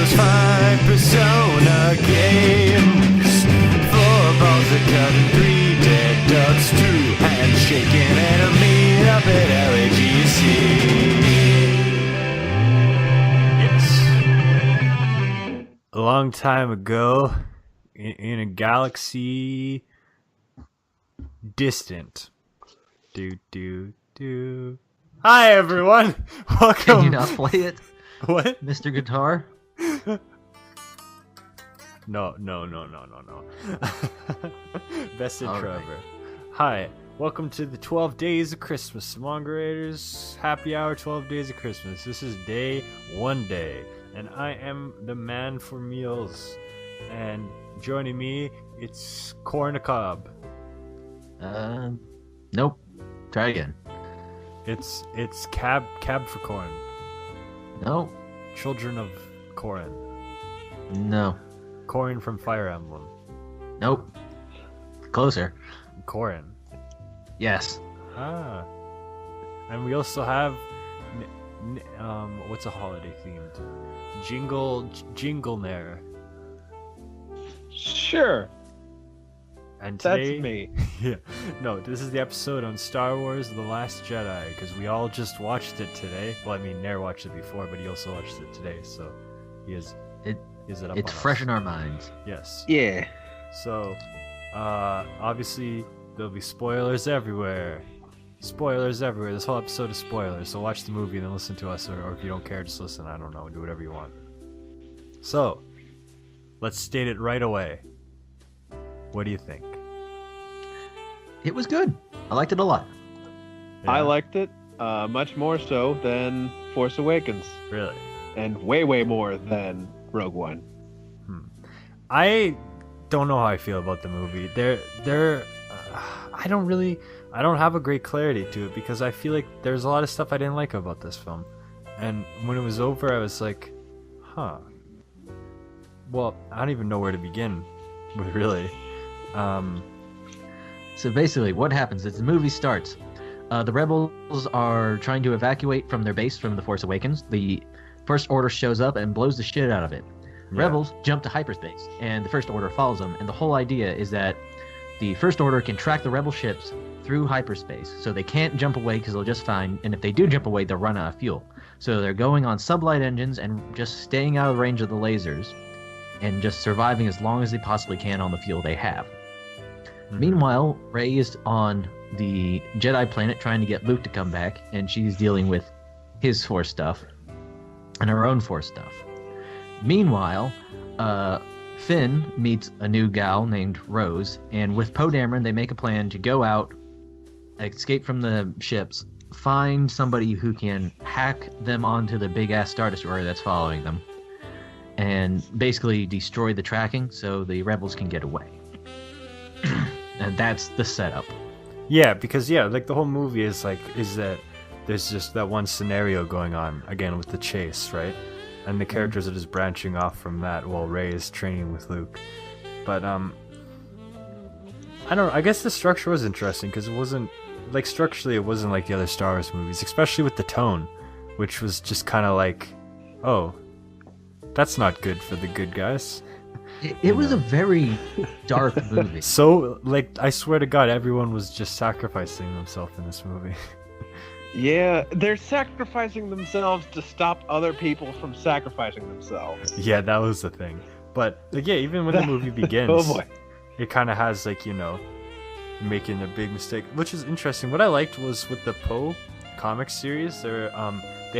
those 5 Persona games. 4 balls of cutting, 3 dead ducks, 2 hands shaking, and a meet up at LAGC. Yes. A long time ago, in a galaxy distant. Hi everyone! Welcome. Can you not play it? What? Mr. Guitar? No. Best intro Alright. ever. Hi, welcome to the 12 Days of Christmas. Manga Raiders Happy Hour 12 Days of Christmas. This is day 1 day, and I am the man for meals. And joining me, it's Coryn and Nope. Try again. It's Cab for Coryn. No. Children of Coryn. No. Coryn from Fire Emblem. Nope. Closer. Coryn. Yes. Ah. And we also have what's a holiday themed? Jingle Nair. Sure. And today, That's me. Yeah. No, this is the episode on Star Wars The Last Jedi, because we all just watched it today. Well, I mean, Nair watched it before, but he also watched it today, so he is it up It's on fresh us. in our minds. Yes. Yeah. So, obviously, there'll be spoilers everywhere. Spoilers everywhere. This whole episode is spoilers, so watch the movie and then listen to us, or if you don't care, just listen. I don't know. Do whatever you want. So, let's state it right away. What do you think? It was good. I liked it a lot. Yeah, I liked it much more so than Force Awakens, Really? and way more than Rogue One. I don't know how I feel about the movie. I don't have a great clarity to it because I feel like there's a lot of stuff I didn't like about this film. And when it was over, I was like, huh. Well, I don't even know where to begin with, really. So basically, what happens is the movie starts. The rebels are trying to evacuate from their base from the Force Awakens. The First Order shows up and blows the shit out of it. Yeah. Rebels jump to hyperspace, and the First Order follows them. And the whole idea is that the First Order can track the rebel ships through hyperspace, so they can't jump away because they'll just fine. And if they do jump away, they'll run out of fuel. So they're going on sublight engines and just staying out of range of the lasers, and just surviving as long as they possibly can on the fuel they have. Mhm. Meanwhile, Rey is on the Jedi planet trying to get Luke to come back, and she's dealing with his Force stuff and her own Force stuff. Meanwhile, Finn meets a new gal named Rose, and with Poe Dameron, they make a plan to go out, escape from the ships, find somebody who can hack them onto the big-ass Star Destroyer that's following them, and basically destroy the tracking so the rebels can get away. And that's the setup. Yeah, because like the whole movie is that there's just that one scenario going on again with the chase, right? And the characters are just branching off from that while Rey is training with Luke. But I don't know, I guess the structure was interesting because it wasn't like structurally it wasn't like the other Star Wars movies, especially with the tone, which was just kind of like, oh, that's not good for the good guys. It was a very dark movie. So, like, I swear to God, everyone was just sacrificing themselves in this movie. Yeah, they're sacrificing themselves to stop other people from sacrificing themselves. Yeah, that was the thing. But, like, yeah, even when the movie begins, Oh boy. it kind of has, like, making a big mistake, which is interesting. What I liked was with the Poe comic series, they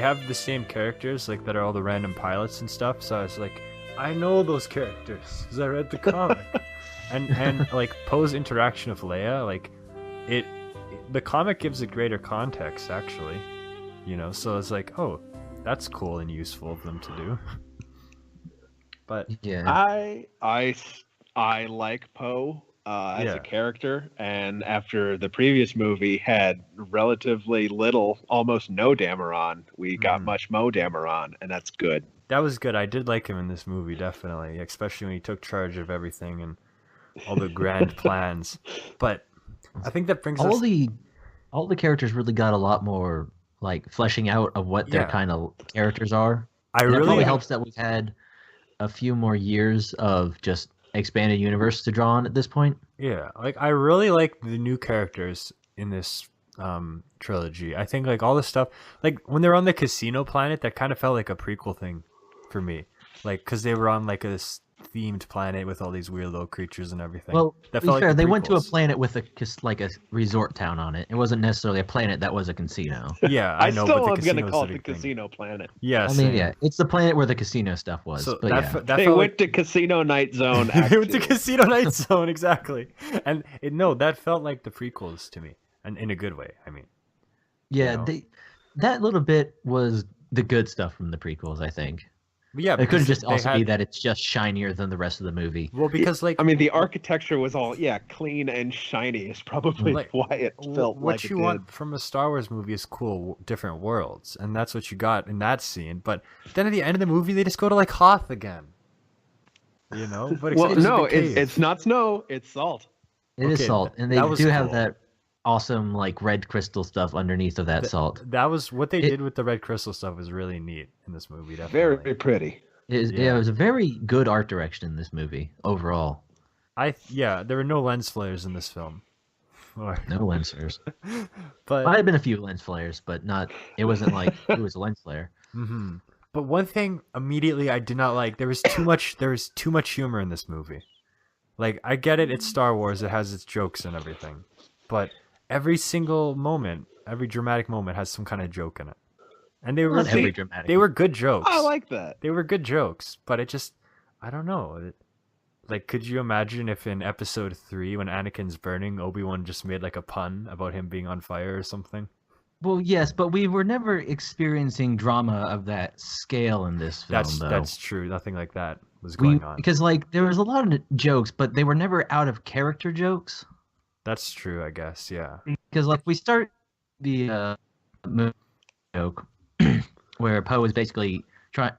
have the same characters, like, that are all the random pilots and stuff, so I was like, I know those characters because I read the comic. and like Poe's interaction with Leia, like the comic gives it greater context actually, so it's like, oh, that's cool and useful of them to do. But Yeah. I like Poe as a character, and after the previous movie had relatively little, almost no Dameron, we got much Mo Dameron, and that's good. that was good. I did like him in this movie, definitely, especially when he took charge of everything and all the grand plans. But I think that brings all the characters really got a lot more like fleshing out of what their Yeah. kind of characters are. I And it really probably helps that we've had a few more years of just expanded universe to draw on at this point. Yeah, like I really like the new characters in this trilogy. I think like all the stuff, like when they're on the casino planet, that kind of felt like a prequel thing for me. Like because they were on like this themed planet with all these weird little creatures and everything. Well, that to be fair, like they went to a prequels. planet with like a resort town on it. It wasn't necessarily a planet that was a casino. Yeah, I know. still but am the going to casino's call it the the big thing. Casino Planet. Yeah, I mean, same. yeah, it's the planet where the casino stuff was. So but yeah. that They felt went like, to Casino Night Zone. they went to Casino Night Zone exactly, and that felt like the prequels to me, and in a good way. I mean, Yeah, you know. that little bit was the good stuff from the prequels, I think. But yeah, It could because just they also had, be that it's just shinier than the rest of the movie. well, because like I mean, the architecture was all clean and shiny. Is probably Like, why it felt what like it you did. want from a Star Wars movie is cool, different worlds, and that's what you got in that scene. But then at the end of the movie, they just go to like Hoth again. You know, but Well, except no, it's a big cave. it's not snow. It's salt. It is Okay, salt, and they that was do have cool. that awesome like red crystal stuff underneath of that salt. That was what they It- did with the red crystal stuff was really neat in this movie. Very Definitely. pretty. It was a very good art direction in this movie overall. There were no lens flares in this film. No lens flares. But Might have been a few lens flares, but not. It wasn't like it was a lens flare. mhm. But one thing immediately I did not like, there was too much humor in this movie. Like I get it, it's Star Wars, it has its jokes and everything. But every single moment, every dramatic moment has some kind of joke in it. And they were Not every dramatic. they were good jokes. I like that. They were good jokes, but it just I don't know. Like could you imagine if in episode 3 when Anakin's burning, Obi-Wan just made like a pun about him being on fire or something? Well, yes, but we were never experiencing drama of that scale in this film, though. That's true. Nothing like that was going on. Because like there was a lot of jokes, but they were never out of character jokes. That's true, I guess. Yeah. Because like we start the movie joke where Poe is basically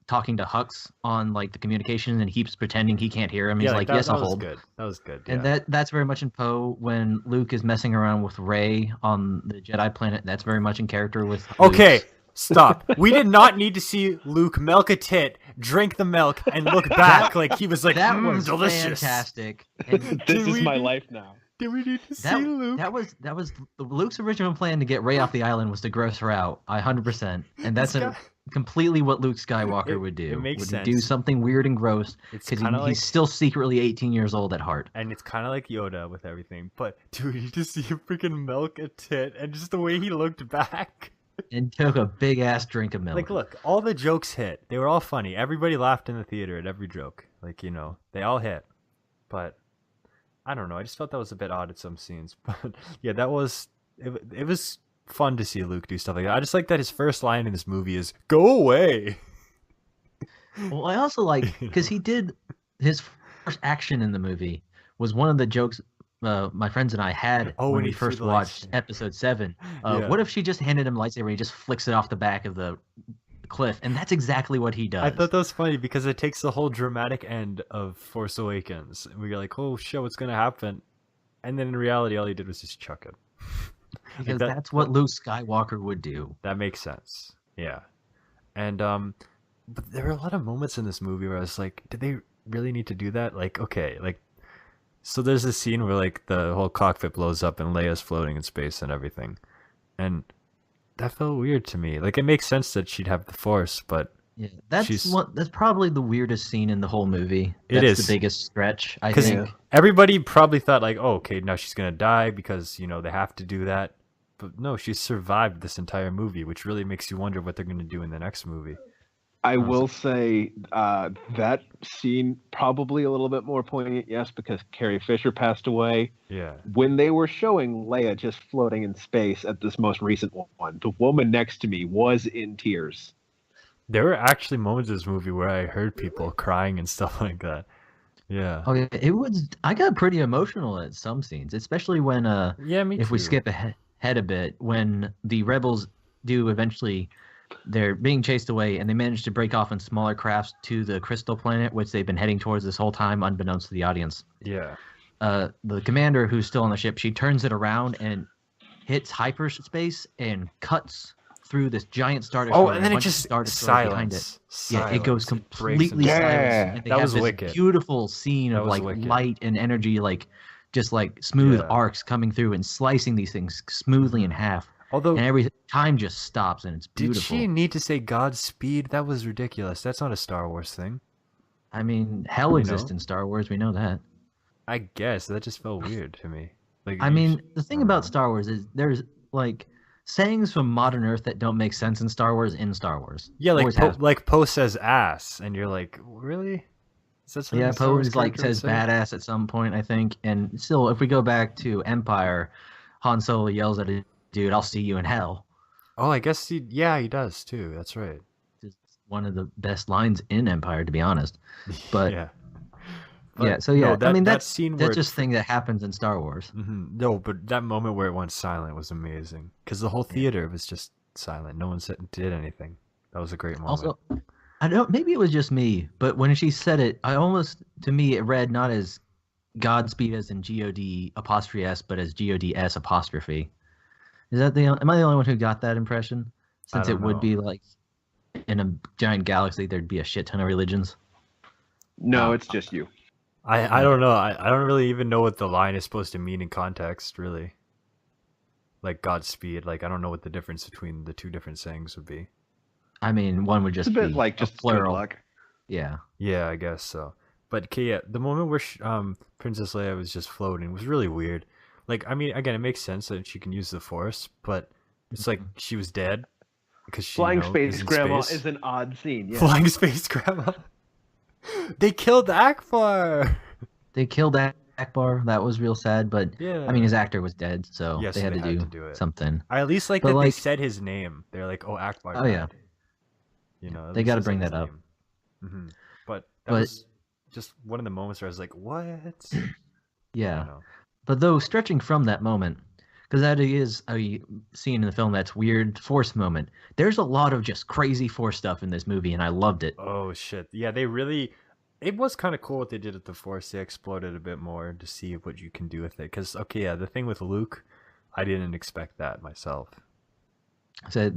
talking to Hux on like the communication, and he keeps pretending he can't hear him. He's like, that, "Yes, that I'll was hold." good. That was good. And Yeah. that's very much in Poe when Luke is messing around with Rey on the Jedi planet. That's very much in character with. Okay, Luke's. stop. We did not need to see Luke milk a tit, drink the milk, and look back like he was like, That was delicious. fantastic. And This Did is we my do- life now. Did we need to see that, Luke? that was Luke's original plan to get Rey off the island was to gross her out. 100%, and that's This guy- completely what Luke Skywalker It- would do. it makes would sense. do something weird and gross It's because kind of like, he's still secretly 18 years old at heart. and it's kind of like Yoda with everything. But do we need to see him freaking milk a tit, and just the way he looked back? And took a big ass drink of milk. Like, look, all the jokes hit. They were all funny. Everybody laughed in the theater at every joke. Like, they all hit. But I don't know. I just felt that was a bit odd at some scenes. But yeah, that was it was fun to see Luke do stuff like that. I just like that his first line in this movie is "Go away." Well, I also like because he did his first action in the movie was one of the jokes my friends and I had Oh, when when we he threw first the watched lightsaber. episode 7. Yeah. What if she just handed him a lightsaber and he just flicks it off the back of the cliff? And that's exactly what he does. I thought that was funny because it takes the whole dramatic end of Force Awakens. And we were like, "Oh shit, what's gonna happen?" And then in reality, all he did was just chuck it. because that- that's what Luke Skywalker would do. That makes sense. Yeah. And but there were a lot of moments in this movie where I was like, did they really need to do that? Like, okay, like so there's this scene where like the whole cockpit blows up and Leia's floating in space and everything. And that felt weird to me. Like it makes sense that she'd have the Force, but Yeah, She's- that's probably the weirdest scene in the whole movie. It That's is. the biggest stretch, I 'cause think. everybody probably thought like, oh, okay, now she's gonna die because they have to do that. But no, she's survived this entire movie, which really makes you wonder what they're gonna do in the next movie. I will say that scene probably a little bit more poignant, yes, because Carrie Fisher passed away. Yeah. When they were showing Leia just floating in space at this most recent one, the woman next to me was in tears. There were actually moments in this movie where I heard people crying and stuff like that. Yeah. Oh yeah, it was. I got pretty emotional at some scenes, especially when Yeah, me if we too. skip ahead a bit, when the rebels do eventually, they're being chased away, and they manage to break off in smaller crafts to the crystal planet, which they've been heading towards this whole time, unbeknownst to the audience. Yeah. The commander who's still on the ship, she turns it around and hits hyperspace and cuts through this giant Star Destroyer. and then it bunch of just Star Destroyers behind it. silence. Yeah, it goes completely breaks into silent. Yeah, And they that have was this wicked. beautiful scene That of was like wicked. light and energy, like just like smooth Yeah. arcs coming through and slicing these things smoothly in half. Although, And every time just stops and it's did beautiful. she need to say Godspeed? That was ridiculous. That's not a Star Wars thing. I mean, hell You exists know? in Star Wars. We know that. I guess that just felt weird to me. Like, I mean, the thing I don't about know. Star Wars is there's like sayings from modern Earth that don't make sense in Star Wars. Yeah, like Always has. Poe says ass, and you're like, really? Is that something Yeah, a Star Poe Wars is like character would says say? badass at some point, I think. And still, if we go back to Empire, Han Solo yells at a dude, "I'll see you in hell." Oh, I guess he does too. That's right. It's one of the best lines in Empire, to be honest. But yeah. yeah, so no, yeah, I mean that scene where that's just thing that happens in Star Wars. No, but that moment where it went silent was amazing because the whole theater was just silent. No one did anything. That was a great moment. Also, I don't. Maybe it was just me, but when she said it, to me it read not as Godspeed as in God''S, but as GODS''. Is that am I the only one who got that impression? Since don't it would know. be like in a giant galaxy, there'd be a shit ton of religions. No, it's just you. I don't know. I don't really even know what the line is supposed to mean in context, really. Like Godspeed. Like, I don't know what the difference between the two different sayings would be. I mean, one would It's just a bit be like just a plural. good luck. Yeah. Yeah, I guess so. But okay, yeah, the moment where Princess Leia was just floating was really weird. Like, I mean, again, it makes sense that she can use the Force, but it's like she was dead because she Flying is space in grandma space. is an odd scene. Yeah. Flying space grandma. They killed Akbar. They killed Akbar. That was real sad, but Yeah. I mean, his actor was dead, so Yes, they had they to had do to do it. something. I at least like But, that they like- said his name. They're like, "Oh, Akbar." Oh, yeah. died. You know, at They least gotta said bring his that up. name. But that But- was just one of the moments where I was like, "What?" Yeah. You know. But though stretching from that moment, because that is a scene in the film that's weird Force moment. There's a lot of just crazy Force stuff in this movie, and I loved it. Oh shit! Yeah, they really. It was kind of cool what they did with the Force. They explored it a bit more to see what you can do with it. Because okay, yeah, the thing with Luke, I didn't expect that myself. So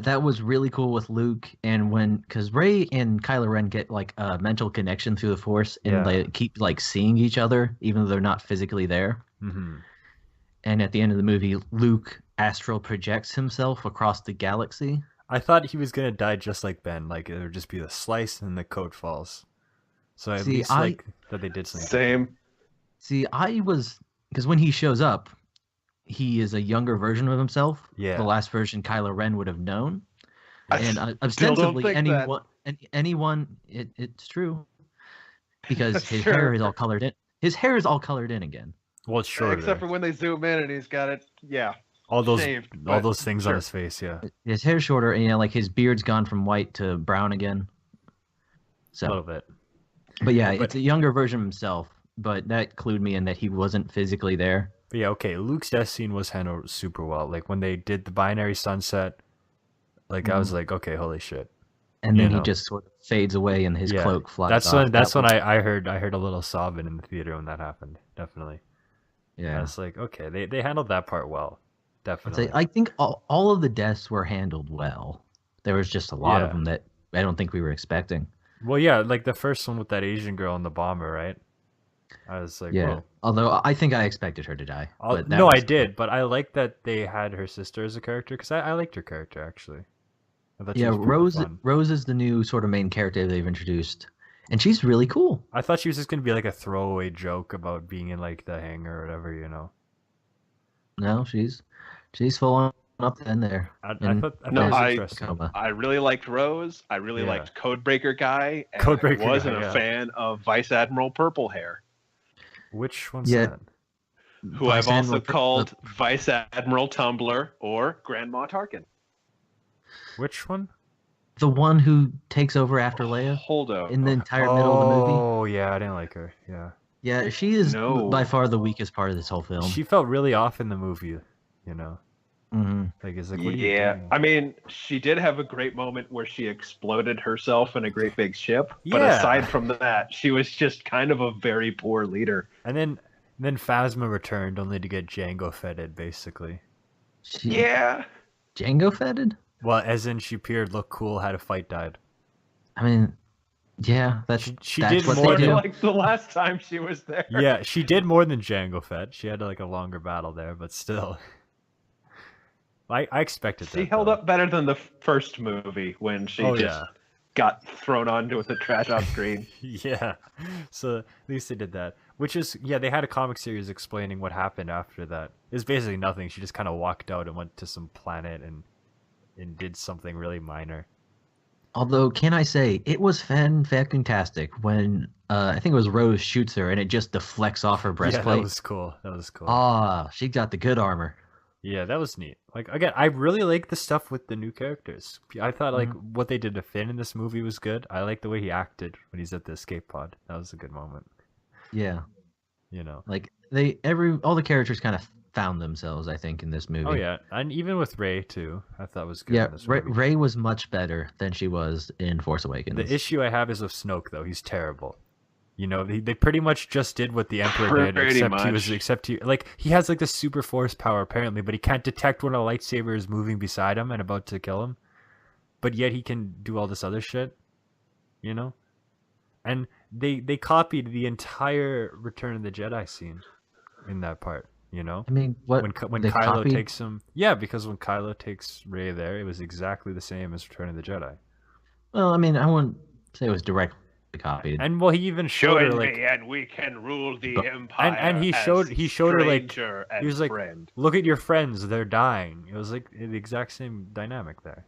that was really cool with Luke, and because Rey and Kylo Ren get like a mental connection through the Force, and Yeah. they keep like seeing each other even though they're not physically there. Mm-hmm. And at the end of the movie, Luke astral projects himself across the galaxy. I thought he was gonna die just like Ben, like it would just be the slice and the coat falls. So at See, least like that they did something. Same. See, because when he shows up, he is a younger version of himself. Yeah. The last version Kylo Ren would have known. I And still don't ostensibly, think anyone, it's true, because That's his true. hair is all colored in. His hair is all colored in again. Well, it's shorter. Except for when they zoom in and he's got it. Yeah. all those shaved, all but those things on sure. his face. Yeah, His hair's shorter, and like his beard's gone from white to brown again. a little So, bit. but yeah, But- it's a younger version of himself. But that clued me in that he wasn't physically there. But yeah, okay. Luke's death scene was handled super well. Like when they did the binary sunset, like I was like, okay, holy shit. And You then know. he just sort of fades away, and his Yeah, cloak flies That's off. when That was- I heard a little sobbing in the theater when that happened. Definitely. I Yeah. was like, okay, they handled that part well. I'd Definitely. say, I think all of the deaths were handled well. There was just a lot of Yeah. them that I don't think we were expecting. Well, yeah, like the first one with that Asian girl and the bomber, right? I was like, Yeah. whoa. Although I think I expected her to die. But that No, I was- did, but I like that they had her sister as a character because I liked her character actually. I thought she Yeah, was super fun. Rose is the new sort of main character they've introduced, and she's really cool. I thought she was just gonna be like a throwaway joke about being in like the hangar or whatever, you know. No, she's full on up in there. I And thought No, it was I- interesting. Coma. I really liked Rose. I really Yeah. liked Codebreaker Guy. And Codebreaker I wasn't Guy, a yeah. fan of Vice Admiral Purple Hair, Which one's Yeah. that? who Vice I've also Admiral- called Vice Admiral Tumblr or Grandma Tarkin. Which one? the one who takes over after Leia Hold up. in the entire middle of the movie. Oh yeah, I didn't like her. Yeah, Yeah, she is No. by far the weakest part of this whole film. she felt really off in the movie. You know, hmm like it's like what are you Yeah, doing? I mean, she did have a great moment where she exploded herself in a great big ship. But Yeah. aside from that, she was just kind of a very poor leader. And then Phasma returned only to get Django feted, basically. She, Yeah. Jango Fett'd? Well, as in she appeared, looked cool, had a fight, died. I mean, yeah, that's did what more they do. Like the last time she was there. Yeah, she did more than Jango Fett. She had like a longer battle there, but still. I expected that. She held up better than the first movie when she got thrown onto with a trash off screen. Yeah, so at least they did that. Which is, they had a comic series explaining what happened after that. It was basically nothing. She just kind of walked out and went to some planet and did something really minor. Although, can I say, it was fantastic when I think it was Rose shoots her and it just deflects off her breastplate. Yeah, that was cool. Ah, she got the good armor. Yeah, that was neat. Like, again, I really like the stuff with the new characters. I thought, like, what they did to Finn in this movie was good. I like the way he acted when he's at the escape pod. That was a good moment. Yeah. You know. Like, all the characters kind of found themselves, I think, in this movie. Oh, yeah. And even with Rey, too. I thought was good in this movie. Rey was much better than she was in Force Awakens. The issue I have is with Snoke, though. He's terrible. You know, they pretty much just did what the Emperor did, except he has like the super force power apparently, but he can't detect when a lightsaber is moving beside him and about to kill him. But yet he can do all this other shit, you know? And they copied the entire Return of the Jedi scene in that part, you know? I mean, what when Kylo takes him? Yeah, because when Kylo takes Rey there, it was exactly the same as Return of the Jedi. Well, I mean, I wouldn't say it was directly copied. And well, he even showed her like, and we can rule the empire. And he showed her like, he was like, friend. Look at your friends, they're dying. It was like the exact same dynamic there.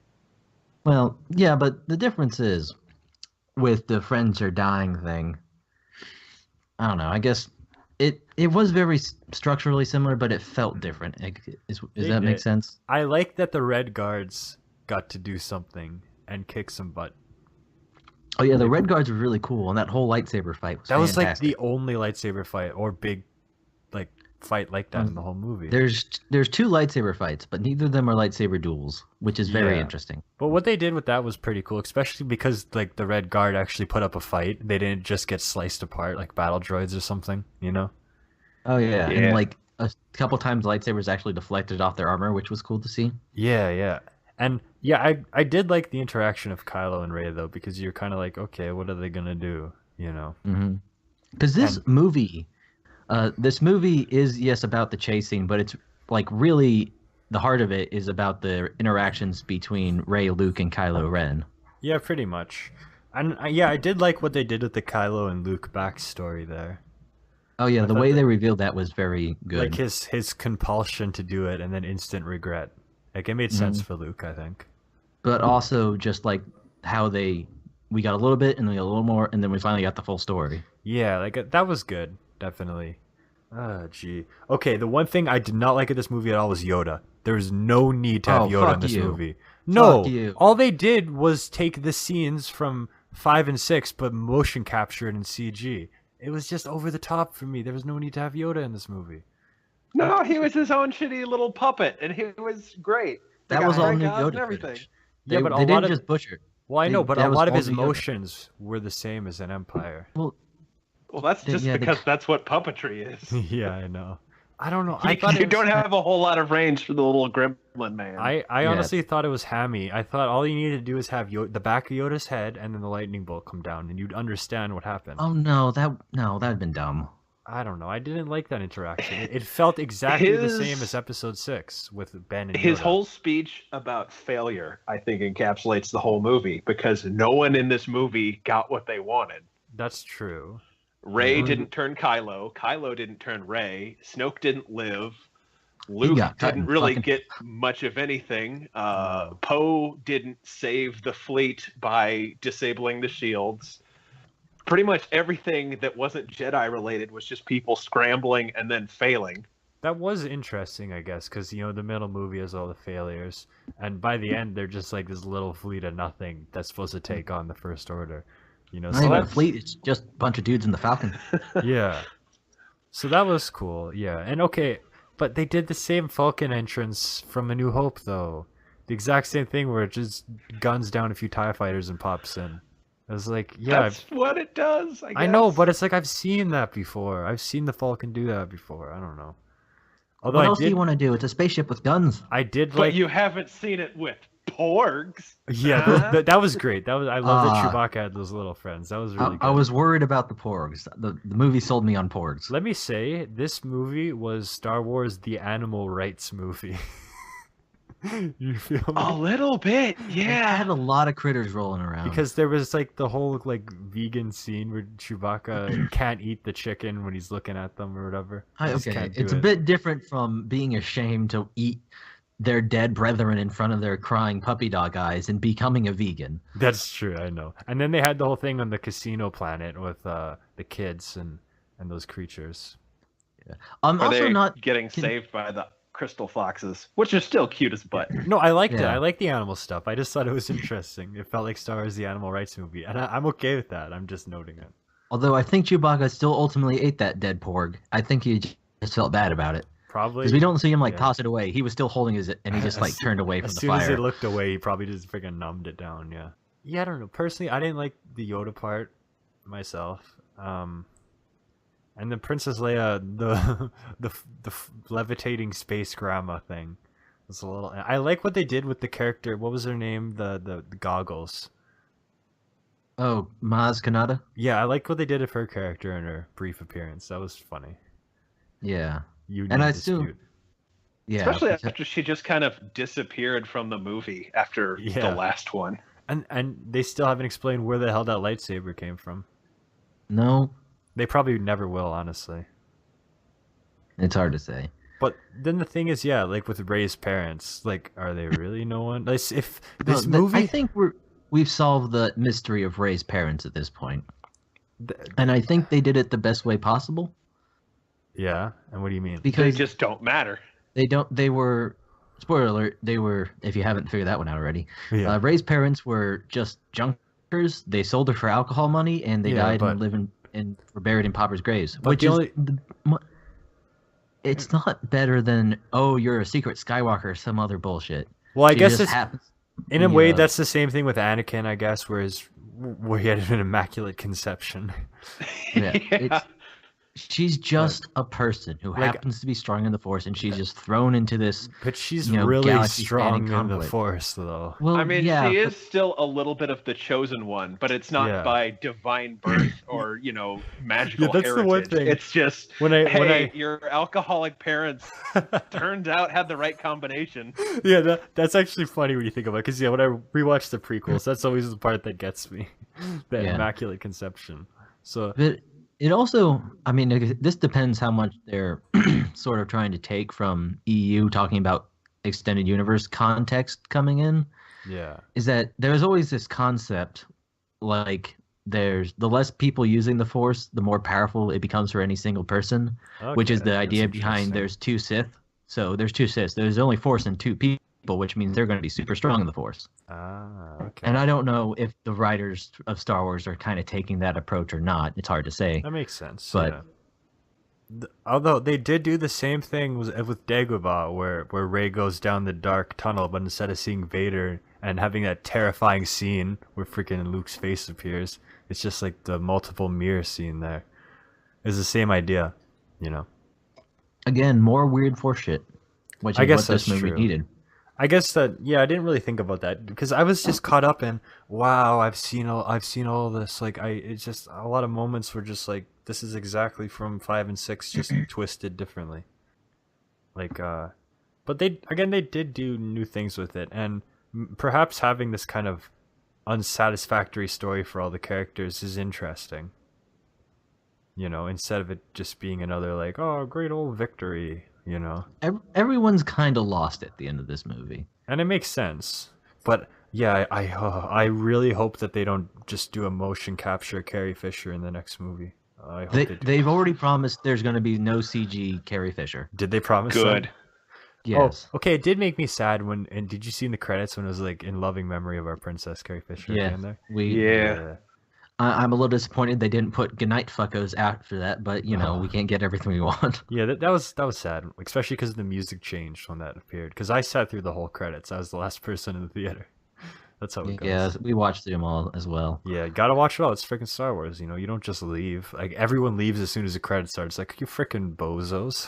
Well, yeah, but the difference is with the friends are dying thing. I don't know. I guess it was very structurally similar, but it felt different. Does that make sense? I like that the Red Guards got to do something and kick some butt. Oh yeah, the Red Guards were really cool, and that whole lightsaber fight was fantastic. Was like the only lightsaber fight or big like fight like that in the whole movie. There's 2 lightsaber fights, but neither of them are lightsaber duels, which is very interesting. But what they did with that was pretty cool, especially because like the Red Guard actually put up a fight. They didn't just get sliced apart like battle droids or something, you know? Oh yeah. And like a couple times lightsabers actually deflected off their armor, which was cool to see. Yeah. And yeah, I did like the interaction of Kylo and Rey though, because you're kind of like, okay, what are they gonna do? You know? Because this movie is about the chase scene, but it's like really the heart of it is about the interactions between Rey, Luke, and Kylo Ren. Yeah, pretty much. And I did like what they did with the Kylo and Luke backstory there. Oh yeah, the way they revealed that was very good. Like his compulsion to do it and then instant regret. Like, it made sense for Luke, I think. But also just like how we got a little bit and then we got a little more and then we finally got the full story. Yeah, like that was good, definitely. Gee. Okay, the one thing I did not like in this movie at all was Yoda. There was no need to have Yoda in this movie. No, all they did was take the scenes from 5 and 6, but motion capture it in CG. It was just over the top for me. There was no need to have Yoda in this movie. No, he was his own shitty little puppet, and he was great. That was all new Yoda and everything. They didn't just butcher. Well, I know, but a lot of his motions were the same as an Empire. Well, that's just because that's what puppetry is. Yeah, I know. I don't know. You don't have a whole lot of range for the little gremlin man. I honestly thought it was hammy. I thought all you needed to do is have the back of Yoda's head and then the lightning bolt come down, and you'd understand what happened. Oh no, that'd been dumb. I don't know. I didn't like that interaction. It felt exactly the same as Episode 6 with Ben and Yoda. His whole speech about failure, I think, encapsulates the whole movie, because no one in this movie got what they wanted. That's true. Rey didn't turn Kylo. Kylo didn't turn Rey. Snoke didn't live. Luke didn't really get much of anything. Poe didn't save the fleet by disabling the shields. Pretty much everything that wasn't Jedi related was just people scrambling and then failing. That was interesting, I guess, because, the middle movie has all the failures. And by the end, they're just like this little fleet of nothing that's supposed to take on the First Order. Not even a fleet, it's just a bunch of dudes in the Falcon. Yeah. So that was cool, yeah. And okay, but they did the same Falcon entrance from A New Hope, though. The exact same thing where it just guns down a few TIE fighters and pops in. I was like, yeah. That's what it does, I guess. I know, but it's like I've seen that before. I've seen the Falcon do that before. I don't know. Although What else do you want to do? It's a spaceship with guns. I did But like. you haven't seen it with porgs. Yeah, Huh? that was great. I love that Chewbacca had those little friends. That was really good. I was worried about the porgs. The movie sold me on porgs. Let me say, this movie was Star Wars: The Animal Rights movie. You feel me? A little bit, I yeah. had a lot of critters rolling around. Because there was like the whole like vegan scene where Chewbacca can't eat the chicken when he's looking at them or whatever. He just Okay, can't do it's a it. bit different from being ashamed to eat their dead brethren in front of their crying puppy dog eyes and becoming a vegan. That's true, I know. And then they had the whole thing on the casino planet with the kids and those creatures. I'm Are also they not getting saved by the crystal foxes, which are still cute as butt. No, I liked it. Yeah. I like the animal stuff. I just thought it was interesting. It felt like Star Wars: The Animal Rights movie, and I'm okay with that. I'm just noting it. Although I think Chewbacca still ultimately ate that dead porg. I think he just felt bad about it. Probably Because we don't see him like yeah. toss it away. He was still holding his, and he just like turned away from As the soon as fire. it looked away, he probably just freaking numbed it down. Yeah. Yeah, I don't know. Personally, I didn't like the Yoda part myself. And then Princess Leia, the levitating space grandma thing was a little. I like what they did with the character. What was her name? The goggles. Oh, Maz Kanata? Yeah, I like what they did with her character in her brief appearance. That was funny. Yeah. You And I assume- Yeah. Especially because- after she just kind of disappeared from the movie after Yeah. the last one. And they still haven't explained where the hell that lightsaber came from. No, They probably never will, honestly. it's hard to say. But then the thing is, yeah, like with Rey's parents, like, are they really no one? Like, if No, this movie, I think we've solved the mystery of Rey's parents at this point. th- And I think they did it the best way possible. yeah. And what do you mean? They Because just don't matter. they were, spoiler alert, they were, if you haven't figured that one out already, Yeah, Rey's parents were just junkers. They sold her for alcohol money, and they Yeah, died but- and lived and were buried in paupers' graves. But Which the is, only- it's not better than, oh, you're a secret Skywalker or some other bullshit. well, I She guess just it's happens. in a the, way that's the same thing with Anakin, I guess, where he had an immaculate conception. Yeah, it's- she's just a person who Like- happens to be strong in the Force, and she's just thrown into this. But she's You know, really galaxy strong spanning in the conflict. Force, though. Well, I mean, yeah, she but- is still a little bit of the chosen one, but it's not Yeah. by divine birth or, magical Yeah, that's the heritage. one thing. It's just, When I hey, your alcoholic parents turned out had the right combination. Yeah, that's actually funny when you think about it. Because yeah, when I rewatch the prequels, that's always the part that gets me, the Yeah. immaculate conception. So But it also, I mean, this depends how much they're sort of trying to take from EU talking about extended universe context coming in. yeah, Is that there's always this concept, like there's the less people using the Force, the more powerful it becomes for any single person, which is okay, the that's idea behind interesting. there's two Sith. So there's two Siths. There's only Force and two people, which means they're going to be super strong in the Force. Okay, And I don't know if the writers of Star Wars are kind of taking that approach or not. It's hard to say. that makes sense. but- yeah. Although they did do the same thing with Dagobah, where Rey goes down the dark tunnel, but instead of seeing Vader and having that terrifying scene where freaking Luke's face appears, it's just like the multiple mirror scene there. It's the same idea, you know. Again, more weird Force shit, which is I guess what this that's movie true. needed. I guess that I didn't really think about that because I was just caught up in wow, I've seen all this, like it's just a lot of moments were just like this is exactly from 5 and 6 just twisted differently. Like but they did do new things with it, and perhaps having this kind of unsatisfactory story for all the characters is interesting. You know, instead of it just being another like, oh, great old victory, you know. Everyone's kind of lost at the end of this movie. And it makes sense. But yeah, I really hope that they don't just do a motion capture Carrie Fisher in the next movie. I hope they do. They've already promised there's going to be no CG Carrie Fisher. Did they promise Good. that? Yes. Oh, okay. It did make me sad when. And did you see in the credits when it was like in loving memory of our princess Carrie Fisher at Yeah. the end there? Yeah. I'm a little disappointed they didn't put Goodnight Fuckos after that, but we can't get everything we want. Yeah, that was sad, especially because the music changed when that appeared. Because I sat through the whole credits. I was the last person in the theater. That's how it goes. Yeah, we watched them all as well. Yeah, gotta watch it all. It's freaking Star Wars. You know, you don't just leave. Like everyone leaves as soon as the credits start. It's like you freaking bozos.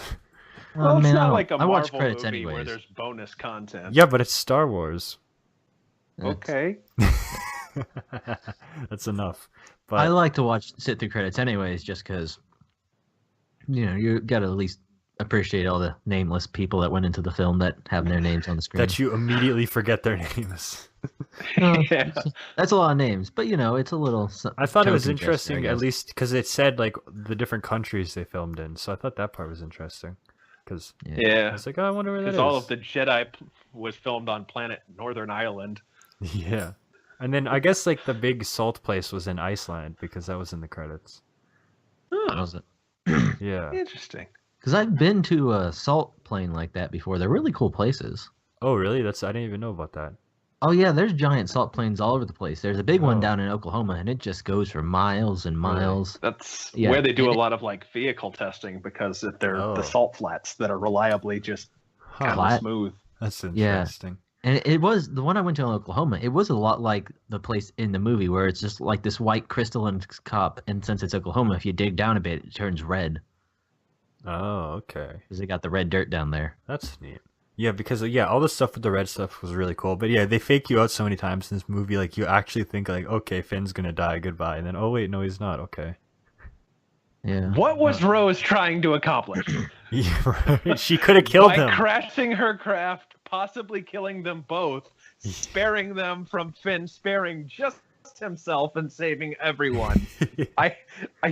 Well, it's not like a I watch Marvel credits movie where anyways. there's bonus content. Yeah, but it's Star Wars. Okay. That's enough. But I like to sit through credits anyways, just because, you got to at least appreciate all the nameless people that went into the film that have their names on the screen. that you immediately forget their names. Yeah. That's a lot of names, but it's a little. I thought it was token gesture, I interesting, at guess. least because it said like the different countries they filmed in. So I thought that part was interesting. Because I Yeah. was like, oh, I wonder where that is. Because all of the Jedi was filmed on planet Northern Ireland. Yeah. And then I guess like the big salt place was in Iceland because that was in the credits. That was it. Yeah. Interesting. Because I've been to a salt plain like that before. They're really cool places. Oh, really? I didn't even know about that. Oh yeah, there's giant salt plains all over the place. There's a big one Oh. down in Oklahoma, and it just goes for miles and miles. That's Yeah, where they do and a lot of like vehicle testing because they're Oh. the salt flats that are reliably just kind Flat. of smooth. That's Yeah. interesting. And it was the one I went to in Oklahoma. It was a lot like the place in the movie where it's just like this white crystalline cup, and since it's Oklahoma, if you dig down a bit, it turns red Oh, okay. because they got the red dirt down there. That's neat. Yeah, because all the stuff with the red stuff was really cool. But yeah, they fake you out so many times in this movie. Like you actually think like, okay, Finn's gonna die, goodbye, and then oh wait, no, he's not. Okay. Yeah. What was Rose trying to accomplish? Yeah, right. She could have killed By him. crashing her craft, possibly killing them both, sparing them from Finn, sparing just himself and saving everyone. I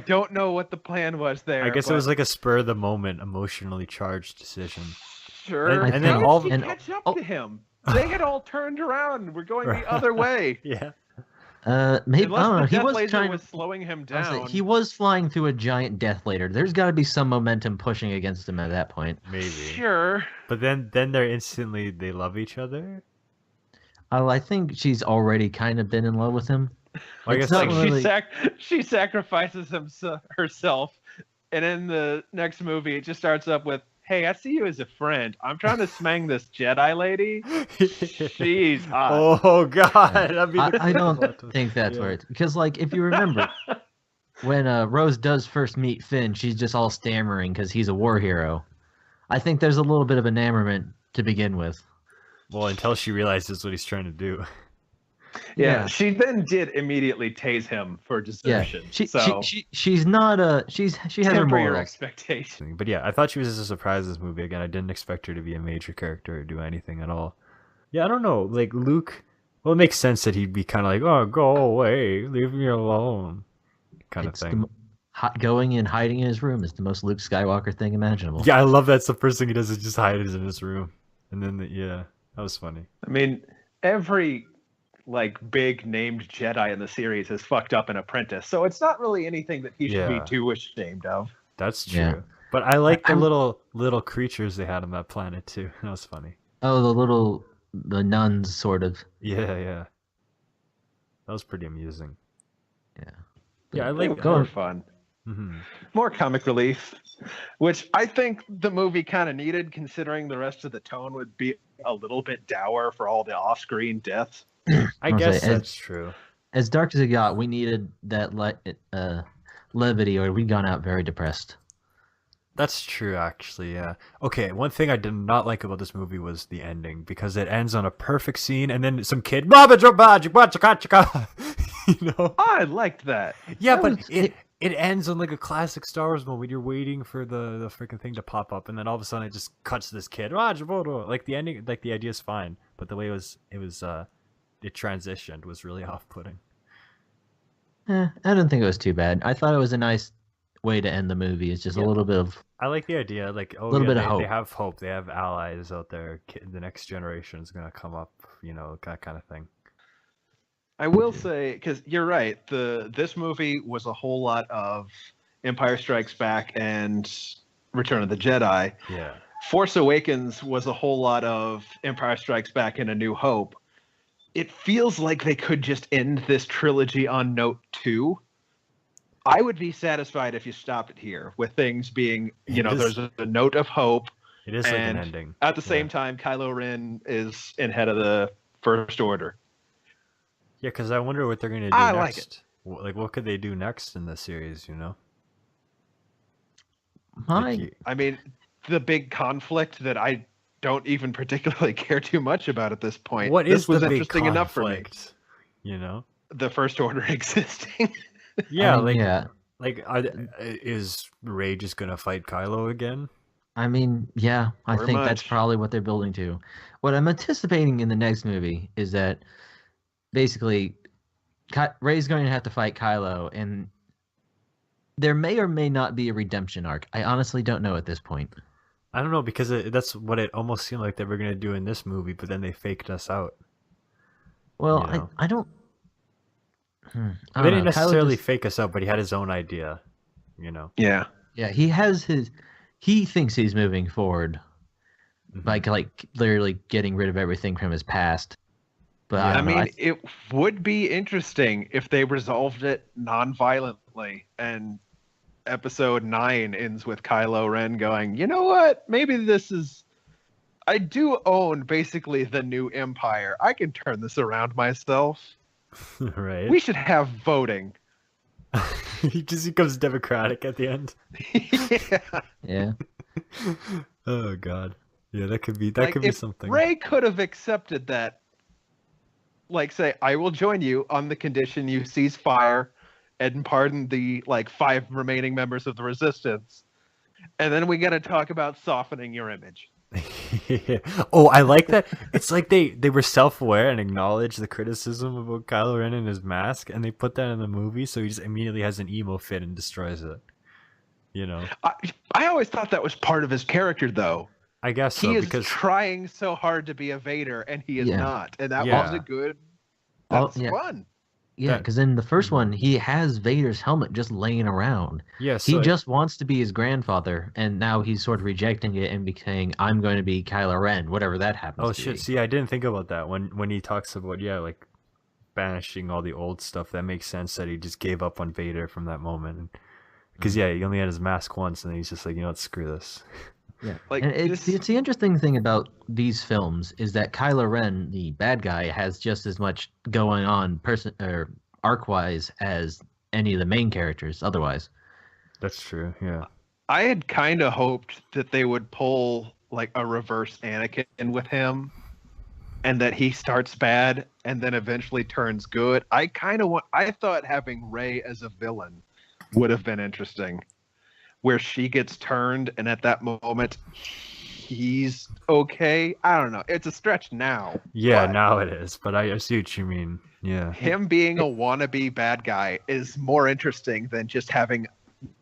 don't know what the plan was there. I guess it but was like a spur of the moment, emotionally charged decision. sure. and then How all did she and- catch up oh. to him? They had all turned around. We're going the other way. Yeah. Maybe Unless I don't know. the He death was laser trying. was slowing him I was down. like, he was flying through a giant death later. There's got to be some momentum pushing against him at that point. Maybe. Sure. But then they love each other. Oh, I think she's already kind of been in love with him. Well, I It's guess not like, really- She sacrifices herself, and in the next movie, it just starts up with, "Hey, I see you as a friend. I'm trying to smang this Jedi lady. She's hot." oh god, that'd be the I don't plot twist. think that's Yeah. where it's because, like, if you remember, when Rose does first meet Finn, she's just all stammering because he's a war hero. I think there's a little bit of enamorment to begin with. Well, until she realizes what he's trying to do. Yeah, she then did immediately tase him for Yeah, desertion. she's not she has her temper your morals. expectations. But yeah, I thought she was a surprise in this movie. Again, I didn't expect her to be a major character or do anything at all. Yeah, I don't know. Like Luke, well, it makes sense that he'd be kind of like, "Oh, go away, leave me alone," kind of It's thing. Going and hiding in his room is the most Luke Skywalker thing imaginable. Yeah, I love that's the first thing he does is just hide in his room, and then that was funny. I mean, every like big named Jedi in the series has fucked up an apprentice, so it's not really anything that he should be Yeah. too ashamed of. That's true. Yeah. But I like the I'm- little creatures they had on that planet too. That was funny. Oh, the nuns, sort of. Yeah. That was pretty amusing. Yeah. Yeah, I They like. were fun. Mhm. More comic relief, which I think the movie kind of needed, considering the rest of the tone would be a little bit dour for all the off-screen deaths. I was guess like, that's true. As dark as it got, we needed that levity, or we'd gone out very depressed. That's true, actually. Yeah. Okay. One thing I did not like about this movie was the ending because it ends on a perfect scene, and then some kid, you know. I liked that. Yeah, That but was- it ends on like a classic Star Wars moment. You're waiting for the freaking thing to pop up, and then all of a sudden it just cuts to this kid. Like the ending, like the idea is fine, but the way it transitioned was really off-putting. I don't think it was too bad. I thought it was a nice way to end the movie. It's just a Yeah. little bit of I like the idea, like Little bit of they hope. have hope. They have allies out there. The next generation is gonna come up, that kind of thing. I will say, because you're right, this movie was a whole lot of Empire Strikes Back and Return of the Jedi. Yeah. Force Awakens was a whole lot of Empire Strikes Back and A New Hope. It feels like they could just end this trilogy on note 2. I would be satisfied if you stopped it here, with things being, It is- there's a note of hope. It is like an And ending. At the same time, Kylo Ren is in head of the First Order. Yeah, because I wonder what they're gonna do I like next. Like, what could they do next in the series? my. Like, I mean, the big conflict that I don't even particularly care too much about at this point. What is this was the big interesting enough for me. conflict? You know, The First Order existing. yeah, I mean, yeah. Is Rey just gonna fight Kylo again? I mean, yeah, I Or think that's much. probably what they're building to. What I'm anticipating in the next movie is that basically Rey's going to have to fight Kylo, and there may or may not be a redemption arc. I honestly don't know at this point. I don't know, because that's what it almost seemed like they were gonna do in this movie, but then they faked us out. Well, You know? I don't. I They don't didn't know. Kylo necessarily just- fake us out, but he had his own idea. You know. Yeah. Yeah, he has his. He thinks he's moving forward, Mhm. like literally getting rid of everything from his past. But Yeah. I I don't know. mean, it would be interesting if they resolved it non-violently, and episode 9 ends with Kylo Ren going, you know what? Maybe this is... I do own basically the new empire. I can turn this around myself. Right. We should have voting. He just becomes democratic at the end. Yeah. Yeah. Oh god. Yeah, that could be If something. Rey could have accepted that, like, say, I will join you on the condition you cease fire and pardon the 5 remaining members of the Resistance, and then we got to talk about softening your image. Oh, I like that. It's like they were self-aware and acknowledged the criticism about Kylo Ren and his mask, and they put that in the movie, so he just immediately has an emo fit and destroys it. You know, I always thought that was part of his character, though. I guess so, He is because trying so hard to be a Vader, and he is Yeah. not, and that Yeah. was a good. Oh, That's yeah. fun. Yeah, That- because in the first one, he has Vader's helmet just laying around. yeah, He so just wants to be his grandfather, and now he's sort of rejecting it and saying, "I'm going to be Kylo Ren," whatever that happens oh to shit. be. See, I didn't think about that when he talks about banishing all the old stuff. That makes sense that he just gave up on Vader from that moment. Because he only had his mask once, and then he's just like, you know what, screw this. Yeah, Like, and it's the interesting thing about these films is that Kylo Ren, the bad guy, has just as much going on arc-wise as any of the main characters. Otherwise, That's true. Yeah. I had kind of hoped that they would pull a reverse Anakin with him, and that he starts bad and then eventually turns good. I thought having Rey as a villain would have been interesting, where she gets turned, and at that moment he's okay. I don't know. It's a stretch now. Yeah, but now it is, but I see what you mean. Yeah. him being a wannabe bad guy is more interesting than just having,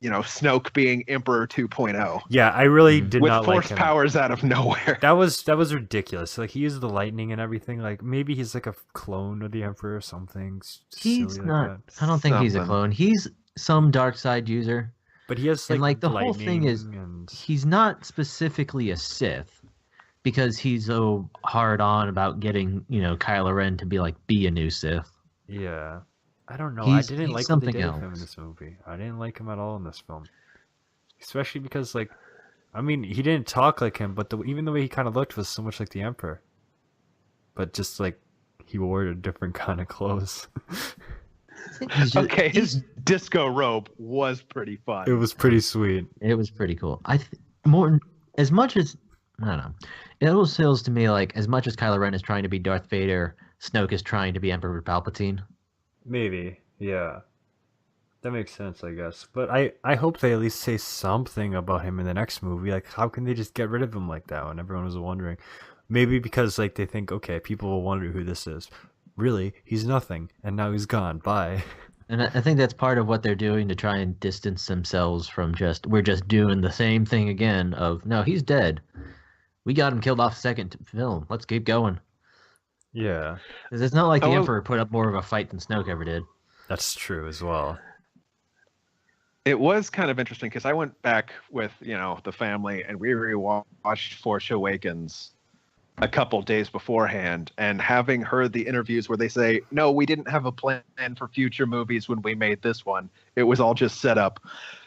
Snoke being Emperor 2.0 Yeah, I really did with not like force him. powers out of nowhere. That was ridiculous. Like, he used the lightning and everything. Like, maybe he's like a clone of the Emperor or something. he's silly not. Like that. I don't think he's a Something. clone. He's some dark side user. But he has And, the whole thing is, lightning and... he's not specifically a Sith because he's so hard on about getting, Kylo Ren to be a new Sith. Yeah. I don't know. He's- I didn't he's like what they something did with him in else. this movie. I didn't like him at all in this film. Especially because, I mean, he didn't talk like him, but even the way he kind of looked was so much like the Emperor. But just, he wore a different kind of clothes. He's just- Okay, he's- his disco robe was pretty fun. It was pretty sweet. It was pretty cool. More as much as I don't know. It almost feels to me like as much as Kylo Ren is trying to be Darth Vader, Snoke is trying to be Emperor Palpatine. Maybe, yeah. That makes sense, I guess. But I hope they at least say something about him in the next movie. Like, how can they just get rid of him like that when everyone was wondering? Maybe because, they think, okay, people will wonder who this is. Really, he's nothing, and now he's gone. Bye. And I think that's part of what they're doing to try and distance themselves from we're just doing the same thing again of, no, he's dead. We got him killed off second film. Let's keep going. Yeah, Because it's not like the Oh, Emperor put up more of a fight than Snoke ever did. that's true as well. It was kind of interesting because I went back with, the family, and we rewatched Force Awakens a couple days beforehand, and having heard the interviews where they say, no, we didn't have a plan for future movies when we made this one. It was all just set up.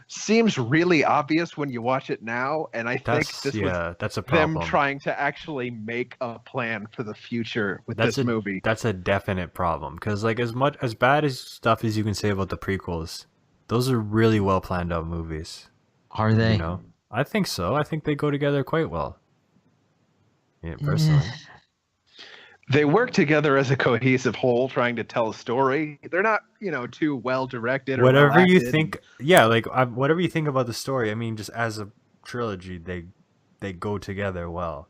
Seems really obvious when you watch it now, and I think this was That's a them problem. trying to actually make a plan for the future with That's this a movie. That's a definite problem because, as bad as stuff as you can say about the prequels, those are really well planned out movies. Are they? You know? I think so. I think they go together quite well. Yeah, personally. They work together as a cohesive whole, trying to tell a story. They're not, too well directed or Whatever you well-acted. think, yeah, like whatever you think about the story. I mean, just as a trilogy, they go together well,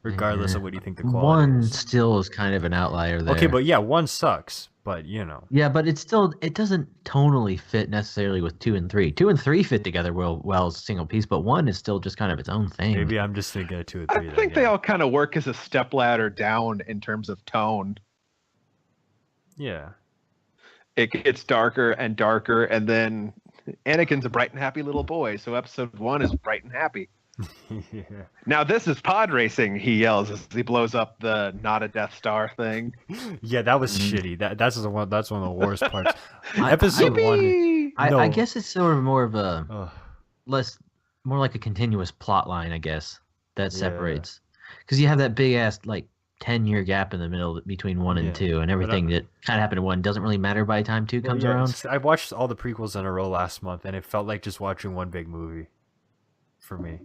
regardless of what you think the quality One is. still is kind of an outlier there. Okay, but yeah, one sucks, but Yeah, but it doesn't tonally fit necessarily with 2 and 3. 2 and 3 fit together well as a single piece, but 1 is still just kind of its own thing. maybe I'm just thinking of 2 or 3. I think they all kind of work as a stepladder down in terms of tone. Yeah. It gets darker and darker, and then Anakin's a bright and happy little boy, so episode 1 is bright and happy. Yeah. Now this is pod racing, he yells as he blows up the not a Death Star thing. Yeah, that was shitty. That's one of the worst parts. Episode 1. I guess it's sort of more of a Ugh. more like a continuous plot line, I guess, that separates. Because you have that big ass 10-year gap in the middle between 1 and 2, and everything that kind of happened in 1 doesn't really matter by the time 2 comes around. I watched all the prequels in a row last month, and it felt like just watching one big movie for me,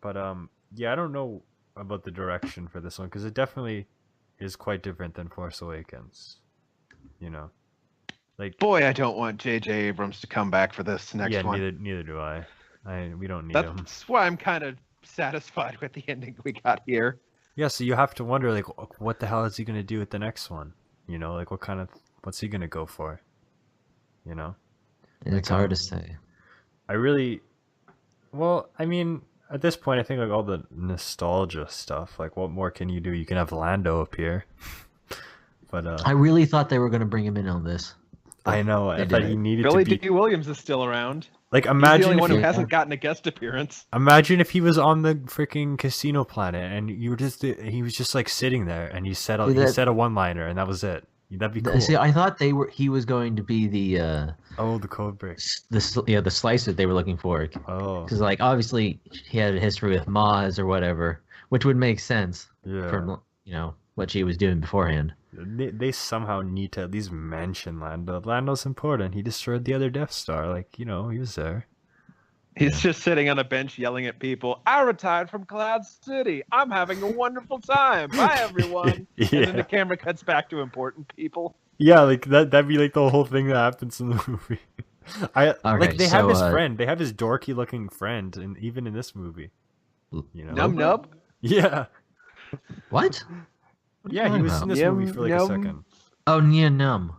But yeah, I don't know about the direction for this one because it definitely is quite different than Force Awakens. Like, boy, I don't want J.J. Abrams to come back for this next one. Yeah, neither do I. We don't need him. That's why I'm kind of satisfied with the ending we got here. Yeah, so you have to wonder, what the hell is he gonna do with the next one? What's he gonna go for? It's hard to say. I mean, at this point, I think all the nostalgia stuff. What more can you do? You can have Lando appear. But I really thought they were going to bring him in on this. I know. I thought he needed Billy to be. D. Williams is still around. Imagine He's the only one if who hasn't gotten a guest appearance. Imagine if he was on the freaking casino planet and he was just sitting there and he said a one-liner and that was it. That'd be cool. See, I thought he was going to be the the code break. The slice that they were looking for. Oh. Because obviously he had a history with Maz or whatever, which would make sense from what she was doing beforehand. They somehow need to at least mention Lando. Lando's important. He destroyed the other Death Star. He was there. He's just sitting on a bench yelling at people. I retired from Cloud City. I'm having a wonderful time. Bye, everyone. Yeah. And then the camera cuts back to important people. Yeah, that'd be the whole thing that happens in the movie. They have his friend. They have his dorky looking friend, and even in this movie. Num Nub? Yeah. What? Yeah, he was in this movie for a second. Oh, Nia Num.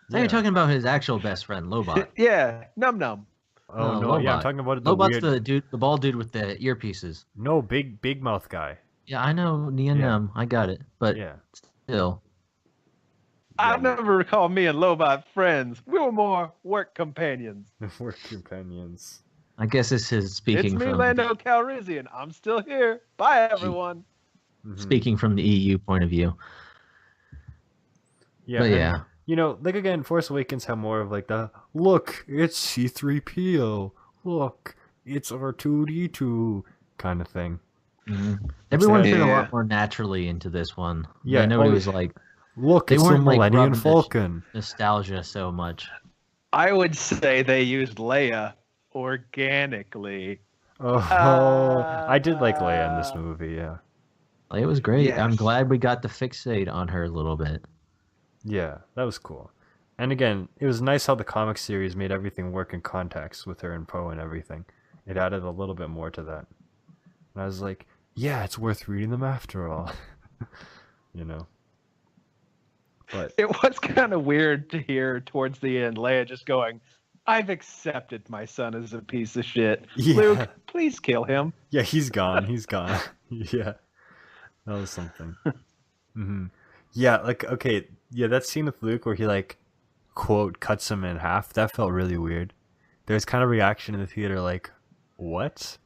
Now you're talking about his actual best friend, Lobot. Yeah, Num Num. Oh no! Lobot. Yeah, I'm talking about Lobot's the bald dude with the earpieces. No, big mouth guy. Yeah, I know Nia Num. I got it, but still. I never recall me and Lobot friends. We were more work companions. Work companions. I guess this is speaking from... It's me, from... Lando Calrissian. I'm still here. Bye, everyone. Speaking from the EU point of view. Yeah. But yeah. Again, Force Awakens have more of the, look, it's C-3PO. Look, it's R2-D2 kind of thing. Mm-hmm. Everyone fit a lot more naturally into this one. Yeah. Nobody was look, it's the Millennium Falcon. Nostalgia so much. I would say they used Leia organically. I did like Leia in this movie, yeah. Leia was great. Yes. I'm glad we got to fixate on her a little bit. Yeah, that was cool. And again, it was nice how the comic series made everything work in context with her and Poe and everything. It added a little bit more to that. And I was like, yeah, it's worth reading them after all. But it was kind of weird to hear towards the end Leia just going, I've accepted my son as a piece of shit. Yeah. Luke, please kill him. Yeah, he's gone. Yeah. That was something. Mm-hmm. Yeah, okay. Yeah, that scene with Luke where he, quote, cuts him in half, that felt really weird. There was kind of reaction in the theater what?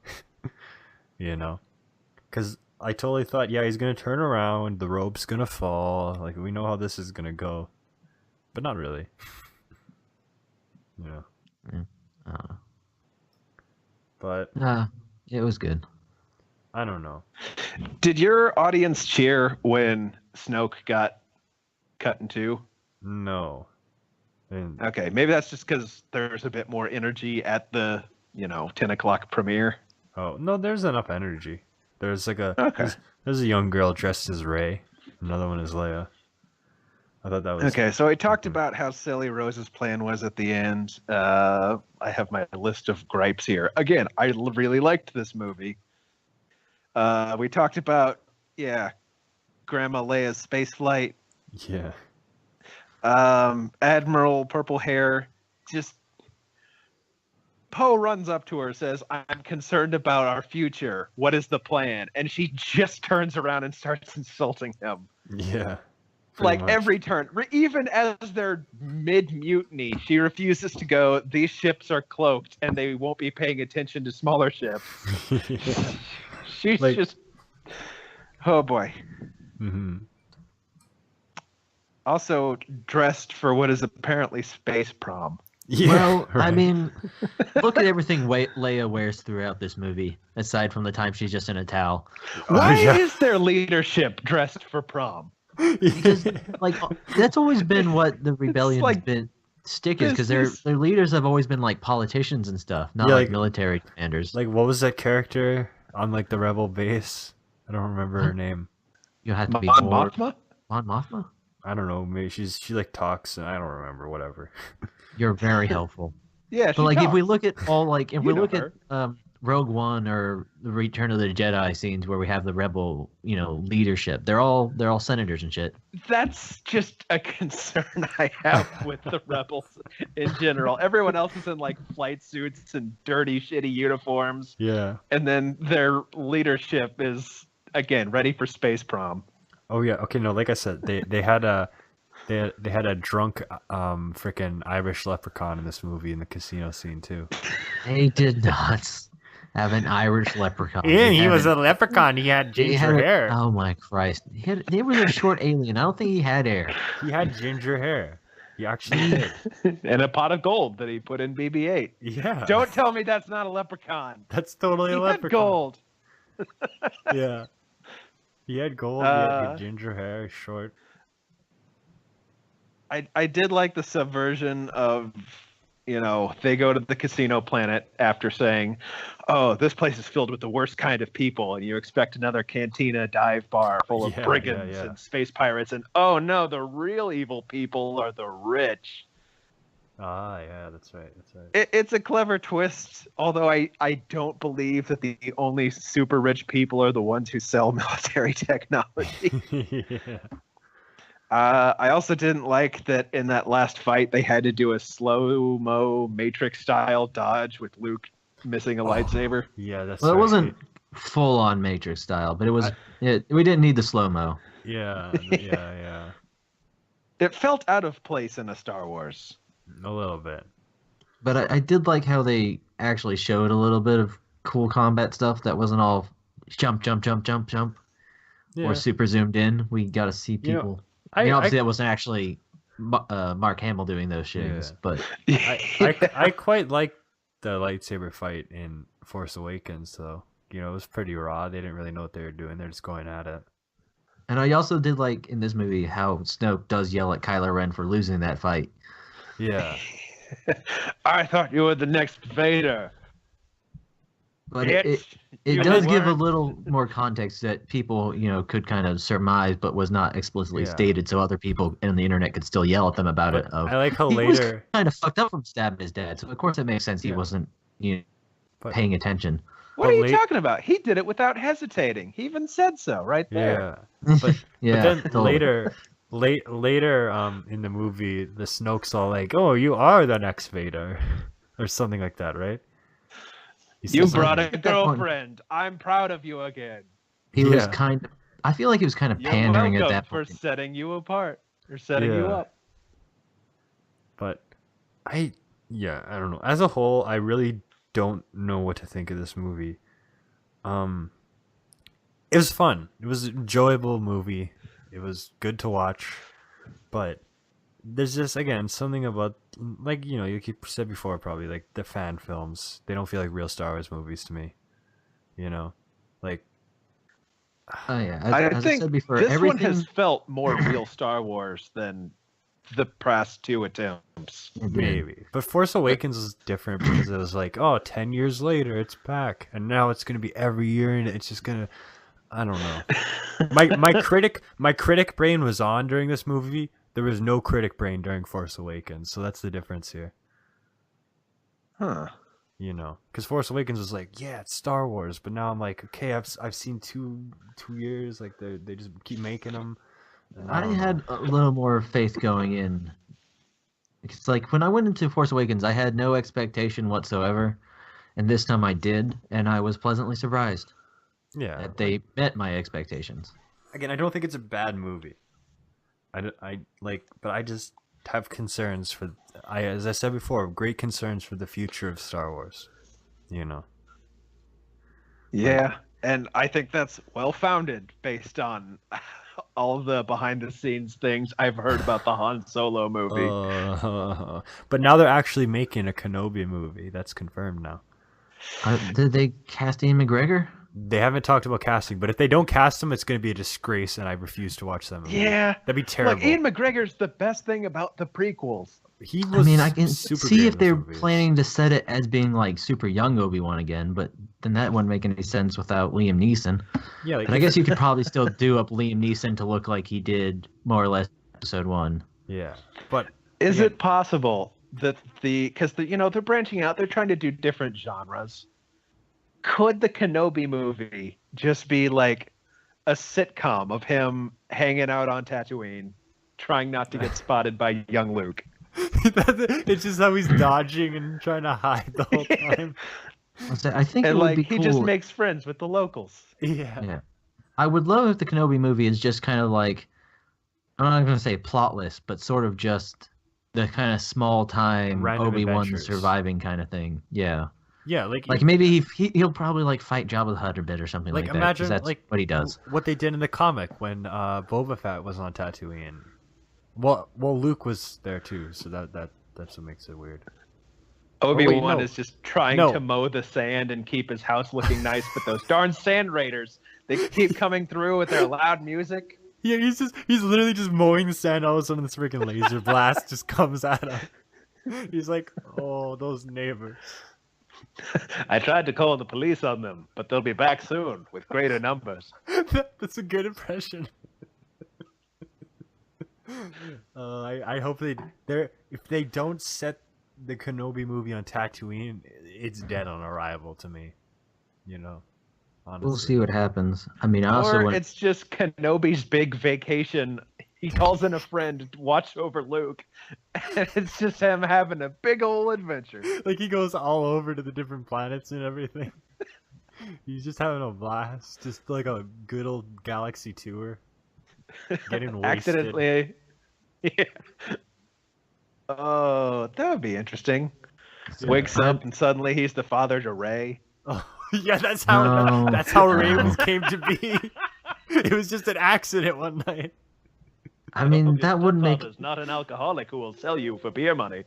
Because I totally thought, yeah, he's going to turn around, the rope's going to fall, we know how this is going to go. But not really. But... it was good. I don't know. Did your audience cheer when Snoke got cut in two? No. And Okay, maybe that's just because there's a bit more energy at the 10 o'clock premiere. oh no, there's enough energy. There's like Okay. there's a young girl dressed as Rey. Another one is Leia. I thought that was Okay, so I talked Mhm. about how silly Rose's plan was at the end. I have my list of gripes here. Again, I really liked this movie. We talked about, Grandma Leia's space flight. Yeah. Admiral Purple Hair. Just Poe runs up to her, says, "I'm concerned about our future. What is the plan?" And she just turns around and starts insulting him. Yeah. Like much. every turn, even as they're mid-mutiny, she refuses to go. These ships are cloaked, and they won't be paying attention to smaller ships. Yeah. She's Like- just, oh boy. Mm-hmm. Also dressed for what is apparently space prom. Yeah. Well, I right. mean, look at everything Leia wears throughout this movie, aside from the time she's just in a towel. Why yeah. is their leadership dressed for prom? Because like that's always been what the rebellion's like- been stick is, because this their leaders have always been like politicians and stuff, not Yeah, like like- military commanders. Like, what was that character on like the rebel base? I don't remember her name. You have to be Mon more Mothma? Mon Mothma. I don't know. Maybe she like talks, and I don't remember. Whatever. You're very helpful. Yeah, But like, if we talks. look at all like, if You we know look her. at Rogue One or the Return of the Jedi scenes where we have the rebel, leadership, they're all senators and shit. That's just a concern I have with the rebels in general. Everyone else is in like flight suits and dirty, shitty uniforms, Yeah. and then their leadership is again ready for space prom. Oh yeah. Okay. No. Like I said, they had a drunk freaking Irish leprechaun in this movie in the casino scene too. They did not have an Irish leprechaun. a leprechaun. He had Oh my Christ! They were a short alien. I don't think he had hair. He had ginger hair. He actually did. And a pot of gold that he put in BB-8. Yeah. Don't tell me that's not a leprechaun. That's totally He a had leprechaun. gold. Yeah. He had gold. He had good ginger hair, short. I did like the subversion of, they go to the casino planet after saying, "Oh, this place is filled with the worst kind of people," and you expect another cantina dive bar full of Yeah, brigands yeah. and space pirates, and oh no, the real evil people are the rich. Ah, yeah, that's right. That's right. It's a clever twist, although I don't believe that the only super rich people are the ones who sell military technology. Yeah. I also didn't like that in that last fight they had to do a slow-mo Matrix style dodge with Luke missing a lightsaber. Yeah, that's Well, it right. wasn't full on Matrix style, but it was. We didn't need the slow mo. Yeah, yeah. It felt out of place in a Star Wars. A little bit. But I did like how they actually showed a little bit of cool combat stuff that wasn't all jump, jump, jump, jump, jump, Yeah. or super zoomed in. We got to see You know, people. I mean, obviously, that wasn't actually Mark Hamill doing those shootings, Yeah. but I quite like the lightsaber fight in Force Awakens, though. It was pretty raw. They didn't really know what they were doing. They're just going at it. and I also did like in this movie how Snoke does yell at Kylo Ren for losing that fight. Yeah. I thought you were the next Vader. But Bitch. it You does give a weren't. little more context that people, could kind of surmise, but was not explicitly Yeah. stated, so other people on the internet could still yell at them about But it. Of, I like how he was later. kind of fucked up from stabbing his dad, so of course it makes sense he Yeah. wasn't, But- paying attention. What are you late- talking about? He did it without hesitating. He even said so right there. Yeah. But Yeah, then totally. later in the movie, the Snoke's all like, "Oh, you are the next Vader," or something like that, right? He You says brought something- a girlfriend. I'm proud of you again. He was Yeah. kind of. I feel like he was kind of You're pandering welcome at that for point. setting you apart or setting you Yeah. up. But I don't know. As a whole, I really don't know what to think of this movie. It was fun. It was an enjoyable movie. It was good to watch, but there's just again something about like you said before probably like the fan films. They don't feel like real Star Wars movies to me. Like Oh yeah, I as I think said before, this everything. one has felt more real Star Wars than the past 2 attempts. Maybe. But Force Awakens is different because it was like, oh, 10 years later, it's back. And now it's going to be every year, and it's just going to... I don't know. My critic brain was on during this movie. There was no critic brain during Force Awakens, so that's the difference here. Huh. You know, because Force Awakens was like, yeah, it's Star Wars, but now I'm like, okay, I've seen two years, like they just keep making them. I had a little more faith going in. It's like when I went into Force Awakens, I had no expectation whatsoever, and this time I did, and I was pleasantly surprised. Yeah, that they met my expectations. Again, I don't think it's a bad movie. But I just have concerns for. As I said before, great concerns for the future of Star Wars. You know. Yeah, and I think that's well founded based on all the behind the scenes things I've heard about the Han Solo movie. But now they're actually making a Kenobi movie. That's confirmed now. Did they cast Ian McGregor? They haven't talked about casting, but if they don't cast him, it's going to be a disgrace, and I refuse to watch them. Yeah, that'd be terrible. Like Ian McGregor's the best thing about the prequels. He was. I can see if they're planning to set it as being like super young Obi-Wan again, but then that wouldn't make any sense without Liam Neeson. Yeah, but I guess you could probably still do up Liam Neeson to look like he did more or less Episode 1. Yeah, but is it possible that because they're branching out, they're trying to do different genres? Could the Kenobi movie just be like a sitcom of him hanging out on Tatooine, trying not to get spotted by young Luke? It's just how he's dodging and trying to hide the whole time. I think and it would be cool. He just makes friends with the locals. Yeah. I would love if the Kenobi movie is just kind of like, I'm not going to say plotless, but sort of just the kind of small time Obi-Wan surviving kind of thing. Yeah. Yeah, like maybe he'll probably like fight Jabba the Hutt a bit or something like that. Imagine that's like what he does. What they did in the comic when Boba Fett was on Tatooine. Well, Luke was there too, so that's what makes it weird. Obi-Wan is just trying to mow the sand and keep his house looking nice, but those darn sand raiders, they keep coming through with their loud music. Yeah, he's literally just mowing the sand. All of a sudden, this freaking laser blast just comes at him. He's like, "Oh, those neighbors." I tried to call the police on them, but they'll be back soon with greater numbers. That's a good impression. I hope if they don't set the Kenobi movie on Tatooine, it's dead on arrival to me. You know, honestly. We'll see what happens. I mean, it's just Kenobi's big vacation. He calls in a friend to watch over Luke, and it's just him having a big old adventure. Like he goes all over to the different planets and everything. He's just having a blast, just like a good old galaxy tour. Getting wasted. Accidentally. Yeah. Oh, that would be interesting. Yeah. Wakes up and suddenly he's the father to Rey. Oh, yeah, that's how Ravens came to be. It was just an accident one night. I mean, that wouldn't make. Father's not an alcoholic who will sell you for beer money.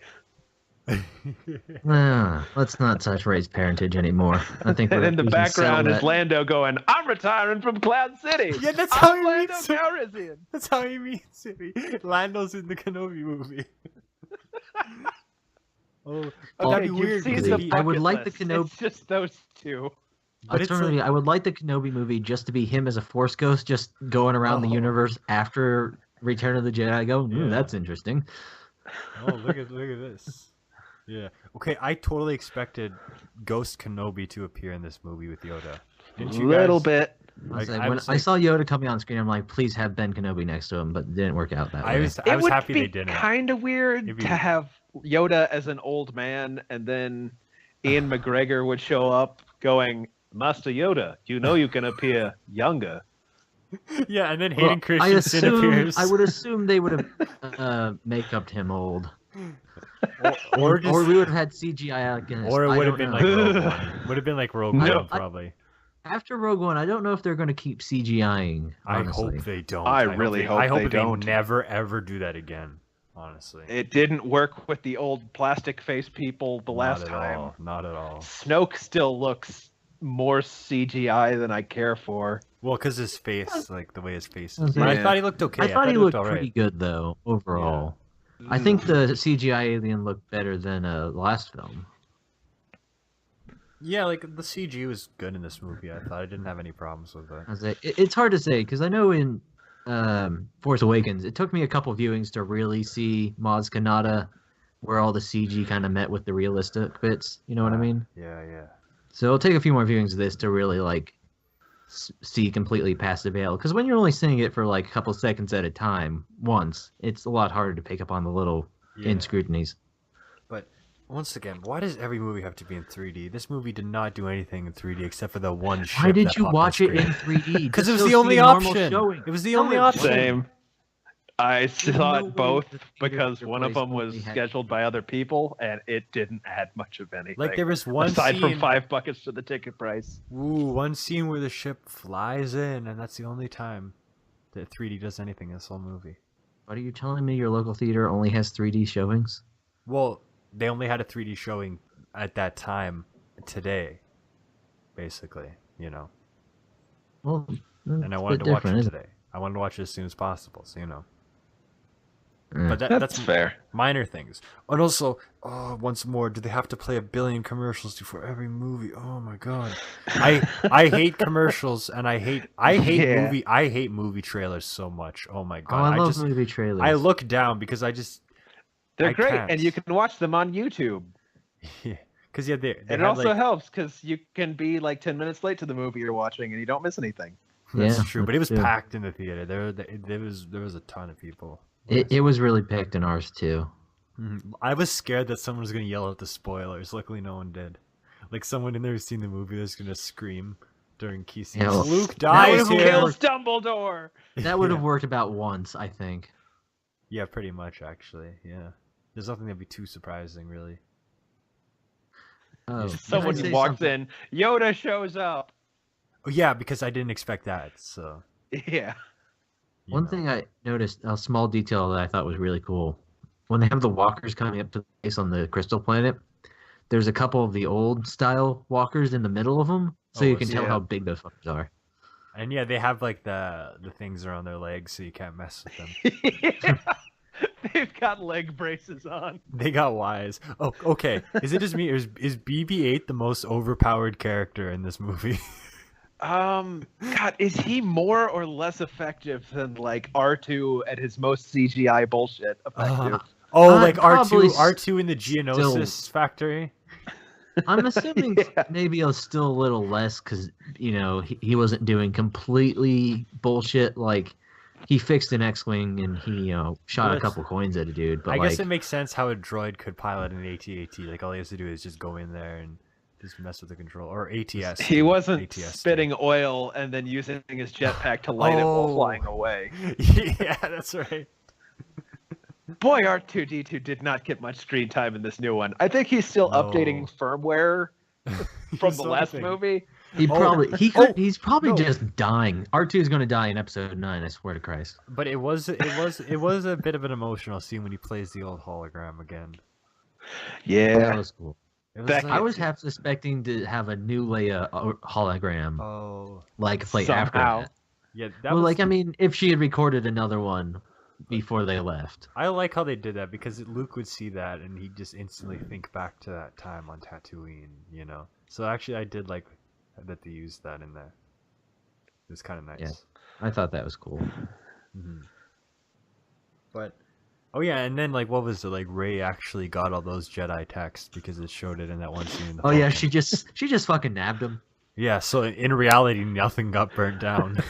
Let's not touch Rey's parentage anymore. I think. And in the background is Lando going, "I'm retiring from Cloud City." Yeah, that's how he meets Calrissian. That's how he meets him. Lando's in the Kenobi movie. That'd be weird. I would like the Kenobi. It's just those two. I would like the Kenobi movie just to be him as a Force ghost, just going around the universe after Return of the Jedi. That's interesting. Oh, look at this. Yeah. Okay, I totally expected Ghost Kenobi to appear in this movie with Yoda. Didn't you? Little bit. I saw Yoda coming on screen, I'm like, please have Ben Kenobi next to him, but it didn't work out that way. I was happy they didn't. It would be kind of weird to have Yoda as an old man, and then Ian McGregor would show up going, "Master Yoda, you know you can appear younger." Yeah, and then Hayden Christensen appears. I would assume they would have make-upped him old. Or we would have had CGI against. Or it would have been like Rogue One. Would have been like Rogue One, probably. After Rogue One, I don't know if they're going to keep CGIing. Honestly. I hope they don't. I really hope they don't. Never ever do that again. Honestly, it didn't work with the old plastic face people the last time. Not at all. Snoke still looks more CGI than I care for. Well, because his face, like the way his face is. I thought he looked okay. I thought he looked pretty good though overall. I think the CGI alien looked better than the last film. Yeah, like the CG was good in this movie. I thought I didn't have any problems with it. It's hard to say because I know in Force Awakens it took me a couple viewings to really see Maz Kanata, where all the CG kind of met with the realistic bits. You know what I mean? Yeah, yeah. So it'll take a few more viewings of this to really like see completely past the veil. Because when you're only seeing it for like a couple seconds at a time, once, it's a lot harder to pick up on the little inscrutinies. But once again, why does every movie have to be in 3D? This movie did not do anything in 3D except for the one ship. Why did you watch it in 3D? Because it was the only option. It was the only option. Same. I saw it both because one of them was scheduled by other people, and it didn't add much of anything. Like there was one aside scene, from $5 to the ticket price. Ooh, one scene where the ship flies in, and that's the only time that 3D does anything in this whole movie. What are you telling me? Your local theater only has 3D showings? Well, they only had a 3D showing at that time today, basically, you know. Well, and I wanted to watch it today. I wanted to watch it as soon as possible, so you know. But that's fair. Minor things. And also, once more, do they have to play 1 billion commercials before every movie? Oh my god. I hate commercials and I hate movie trailers so much. Oh my god. I love movie trailers. I look down because they're great, and you can watch them on YouTube. Yeah. Because they it also helps because you can be like 10 minutes late to the movie you're watching and you don't miss anything. That's true, but it was packed in the theater. There was a ton of people. It was really packed in ours too. I was scared that someone was going to yell out the spoilers. Luckily, no one did. Like someone in there who's seen the movie was going to scream during key scenes. Yeah, well, Luke dies here. Kills Dumbledore. That would have worked about once, I think. Yeah, pretty much actually. Yeah, there's nothing that'd be too surprising, really. Oh, someone walks in, Yoda shows up. Oh yeah, because I didn't expect that. So yeah. One thing I noticed, a small detail that I thought was really cool, when they have the walkers coming up to the base on the Crystal Planet, there's a couple of the old style walkers in the middle of them, so you can tell how big those fuckers are. And yeah, they have like the things around their legs, so you can't mess with them. Yeah. They've got leg braces on. They got wise. Oh, okay. Is it just me? Or is BB-8 the most overpowered character in this movie? God, is he more or less effective than like R2 at his most CGI bullshit effective? Like R2 in the Geonosis factory? I'm assuming maybe still a little less because, you know, he wasn't doing completely bullshit. Like, he fixed an X-Wing and he, you know, shot a couple coins at a dude. But I guess it makes sense how a droid could pilot an AT-AT. Like, all he has to do is just go in there and just mess with the control. Or ATS. He wasn't spitting oil and then using his jetpack to light it while flying away. Yeah, that's right. Boy, R2-D2 did not get much screen time in this new one. I think he's still updating firmware from the last movie. He's probably just dying. R2 is going to die in episode 9, I swear to Christ. But it was a bit of an emotional scene when he plays the old hologram again. Yeah. That was cool. I was half suspecting to have a new Leia hologram. Like play after that. Yeah, I mean, if she had recorded another one before they left. I like how they did that because Luke would see that and he'd just instantly think back to that time on Tatooine, you know. So actually, I did like that they used that in there. It was kind of nice. Yeah, I thought that was cool. Mm-hmm. But oh yeah, and then like what was it like? Rey actually got all those Jedi texts because it showed it in that one scene. Oh yeah, she just fucking nabbed him. Yeah, so in reality, nothing got burnt down.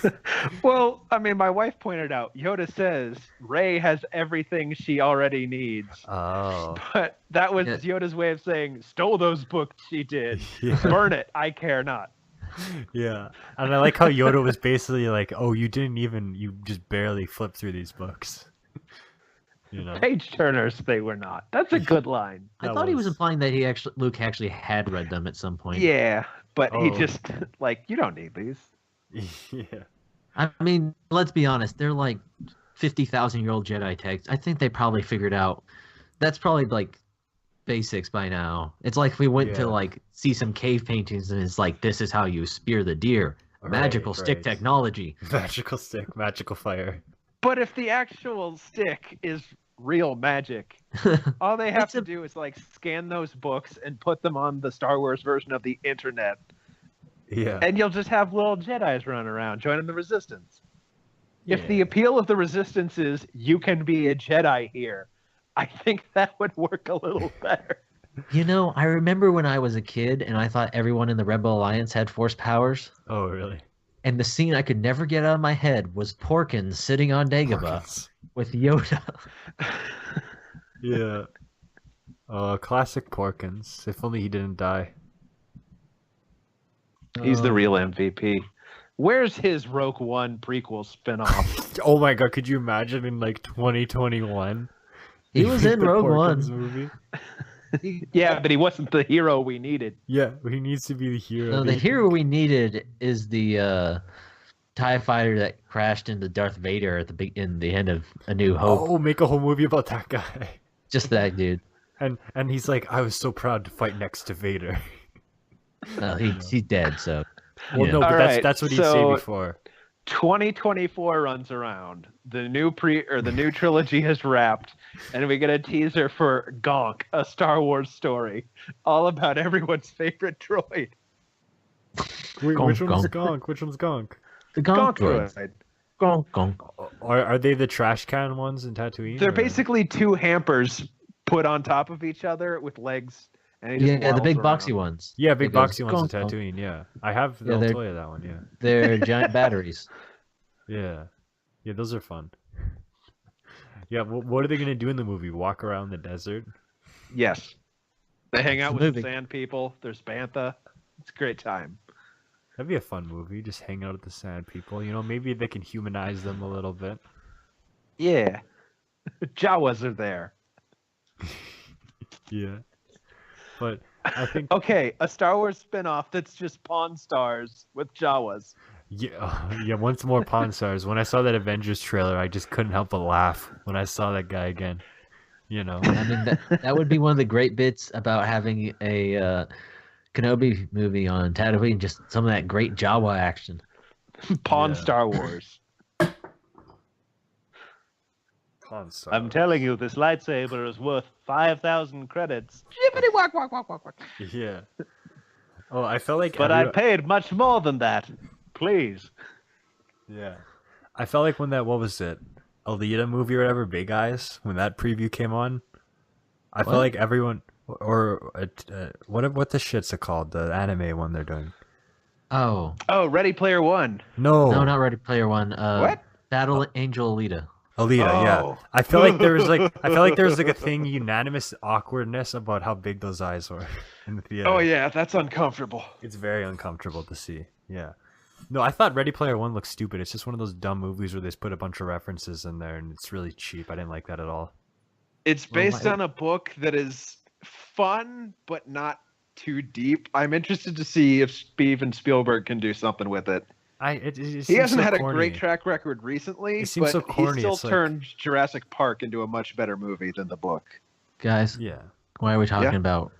Well, I mean, my wife pointed out, Yoda says Rey has everything she already needs. Oh. But that was Yoda's way of saying, stole those books she did. Yeah. Burn it. I care not. Yeah. And I like how Yoda was basically like, oh, you just barely flipped through these books. You know? Page turners, they were not. That's a good line. I thought he was implying that Luke actually had read them at some point. Yeah. But he just, like, you don't need these. Yeah. I mean, let's be honest. They're like 50,000-year-old Jedi texts. I think they probably figured out that's probably like basics by now. It's like if we went to like see some cave paintings and it's like, this is how you spear the deer. Magical stick technology. Magical stick, magical fire. But if the actual stick is real magic. All they have to do is like scan those books and put them on the Star Wars version of the internet. Yeah. And you'll just have little Jedis running around joining the Resistance. Yeah. If the appeal of the Resistance is you can be a Jedi here, I think that would work a little better. You know, I remember when I was a kid and I thought everyone in the Rebel Alliance had Force powers. Oh, really? And the scene I could never get out of my head was Porkins sitting on Dagobah with Yoda. Yeah. Classic Porkins. If only he didn't die. He's the real MVP. Where's his Rogue One prequel spinoff? Oh my god, could you imagine in like 2021? He was in Rogue Porkins One. Movie? Yeah, but he wasn't the hero we needed. Yeah, he needs to be the hero. No, the hero we needed is the TIE fighter that crashed into Darth Vader at in the end of A New Hope. Oh, make a whole movie about that guy. Just that dude. And he's like, I was so proud to fight next to Vader. He's dead, so. Well, yeah. no, but Right, that's what he'd say before. 2024 runs around. The new trilogy has wrapped, and we get a teaser for Gonk, a Star Wars story, all about everyone's favorite droid. Wait, Gonk, which one's Gonk. Gonk? Which one's Gonk? The Gonk Gonk droid. droid. Gonk, Gonk. Are they the trash can ones in Tatooine? They're or- basically two hampers put on top of each other with legs. And he just Yeah, the waddles big around. boxy ones. Yeah, big It goes boxy ones in gonk, gonk. Tatooine, yeah. I have the Yeah, old they're- toy of that one, yeah. They're giant batteries. Yeah. Yeah, those are fun. Yeah, what are they going to do in the movie? Walk around the desert? Yes. They hang out It's with a the movie. sand people. There's Bantha. It's a great time. That'd be a fun movie, just hang out with the sand people. You know, maybe they can humanize them a little bit. Yeah. Jawas are there. Yeah. But I think Okay, a Star Wars spin-off that's just Pawn Stars with Jawas. yeah, once more Pawn Stars. When I saw that Avengers trailer, I just couldn't help but laugh when I saw that guy again. You know. I mean, that would be one of the great bits about having a Kenobi movie on Tatooine, just some of that great Jawa action. Pawn Yeah. Star Wars. Pawn Stars. I'm telling you, this lightsaber is worth 5,000 credits. Yeah. Oh, I felt like But I paid much more than that. Please. Yeah. I felt like when that, what was it? Alita movie or whatever, Big Eyes, when that preview came on, I felt like everyone, or what the shit's it called? The anime one they're doing. Oh. Oh, Ready Player One. No, No, not Ready Player One. What? Battle Angel Alita. Alita, yeah. Oh. I felt like there was like a thing, unanimous awkwardness about how big those eyes were in the theater. Oh, yeah, that's uncomfortable. It's very uncomfortable to see. Yeah. No, I thought Ready Player One looked stupid. It's just one of those dumb movies where they just put a bunch of references in there and it's really cheap. I didn't like that at all. It's Well, based on a book that is fun, but not too deep. I'm interested to see if Steven Spielberg can do something with it. It He seems hasn't so had corny. a great track record recently, It seems but so corny, he still it's like- turned Jurassic Park into a much better movie than the book. Guys, Yeah. why are we talking Yeah. about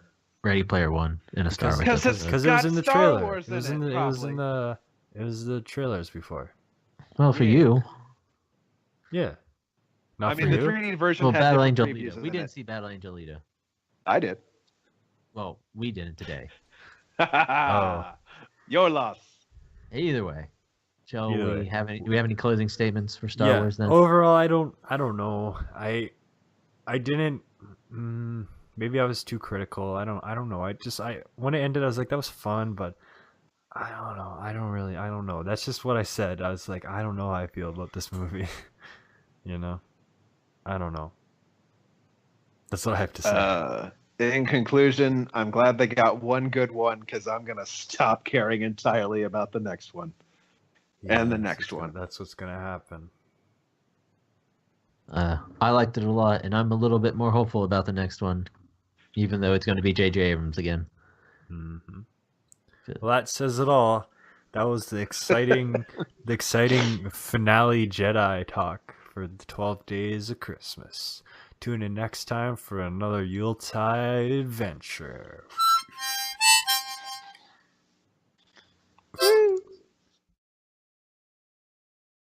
Ready Player One in a Star Wars Because it's- episode? Because it was got in the Star trailer. Wars It was in in it, the. It was in probably. the. It was the trailers before. Well, for Yeah. you. Yeah. Not I for mean, the you. 3D version Well, has Battle different Angel previews Alita. in We it. didn't see Battle Angel Alita. I did. Well, we didn't today. Your loss. Either way. Shall Either we way. have any? Do we have any closing statements for Star Wars then? Overall, I don't know. I didn't. Maybe I was too critical. I don't know. When it ended, I was like, that was fun, but I don't know. I don't know. That's just what I said. I was like, I don't know how I feel about this movie. You know, I don't know. That's what I have to say. In conclusion, I'm glad they got one good one because I'm gonna stop caring entirely about the next one. and the that's next what's one. That's what's gonna happen. I liked it a lot, and I'm a little bit more hopeful about the next one, even though it's going to be J.J. Abrams again. Mm-hmm. Well, that says it all. That was the exciting finale Jedi talk for the 12 days of Christmas. Tune in next time for another Yuletide adventure.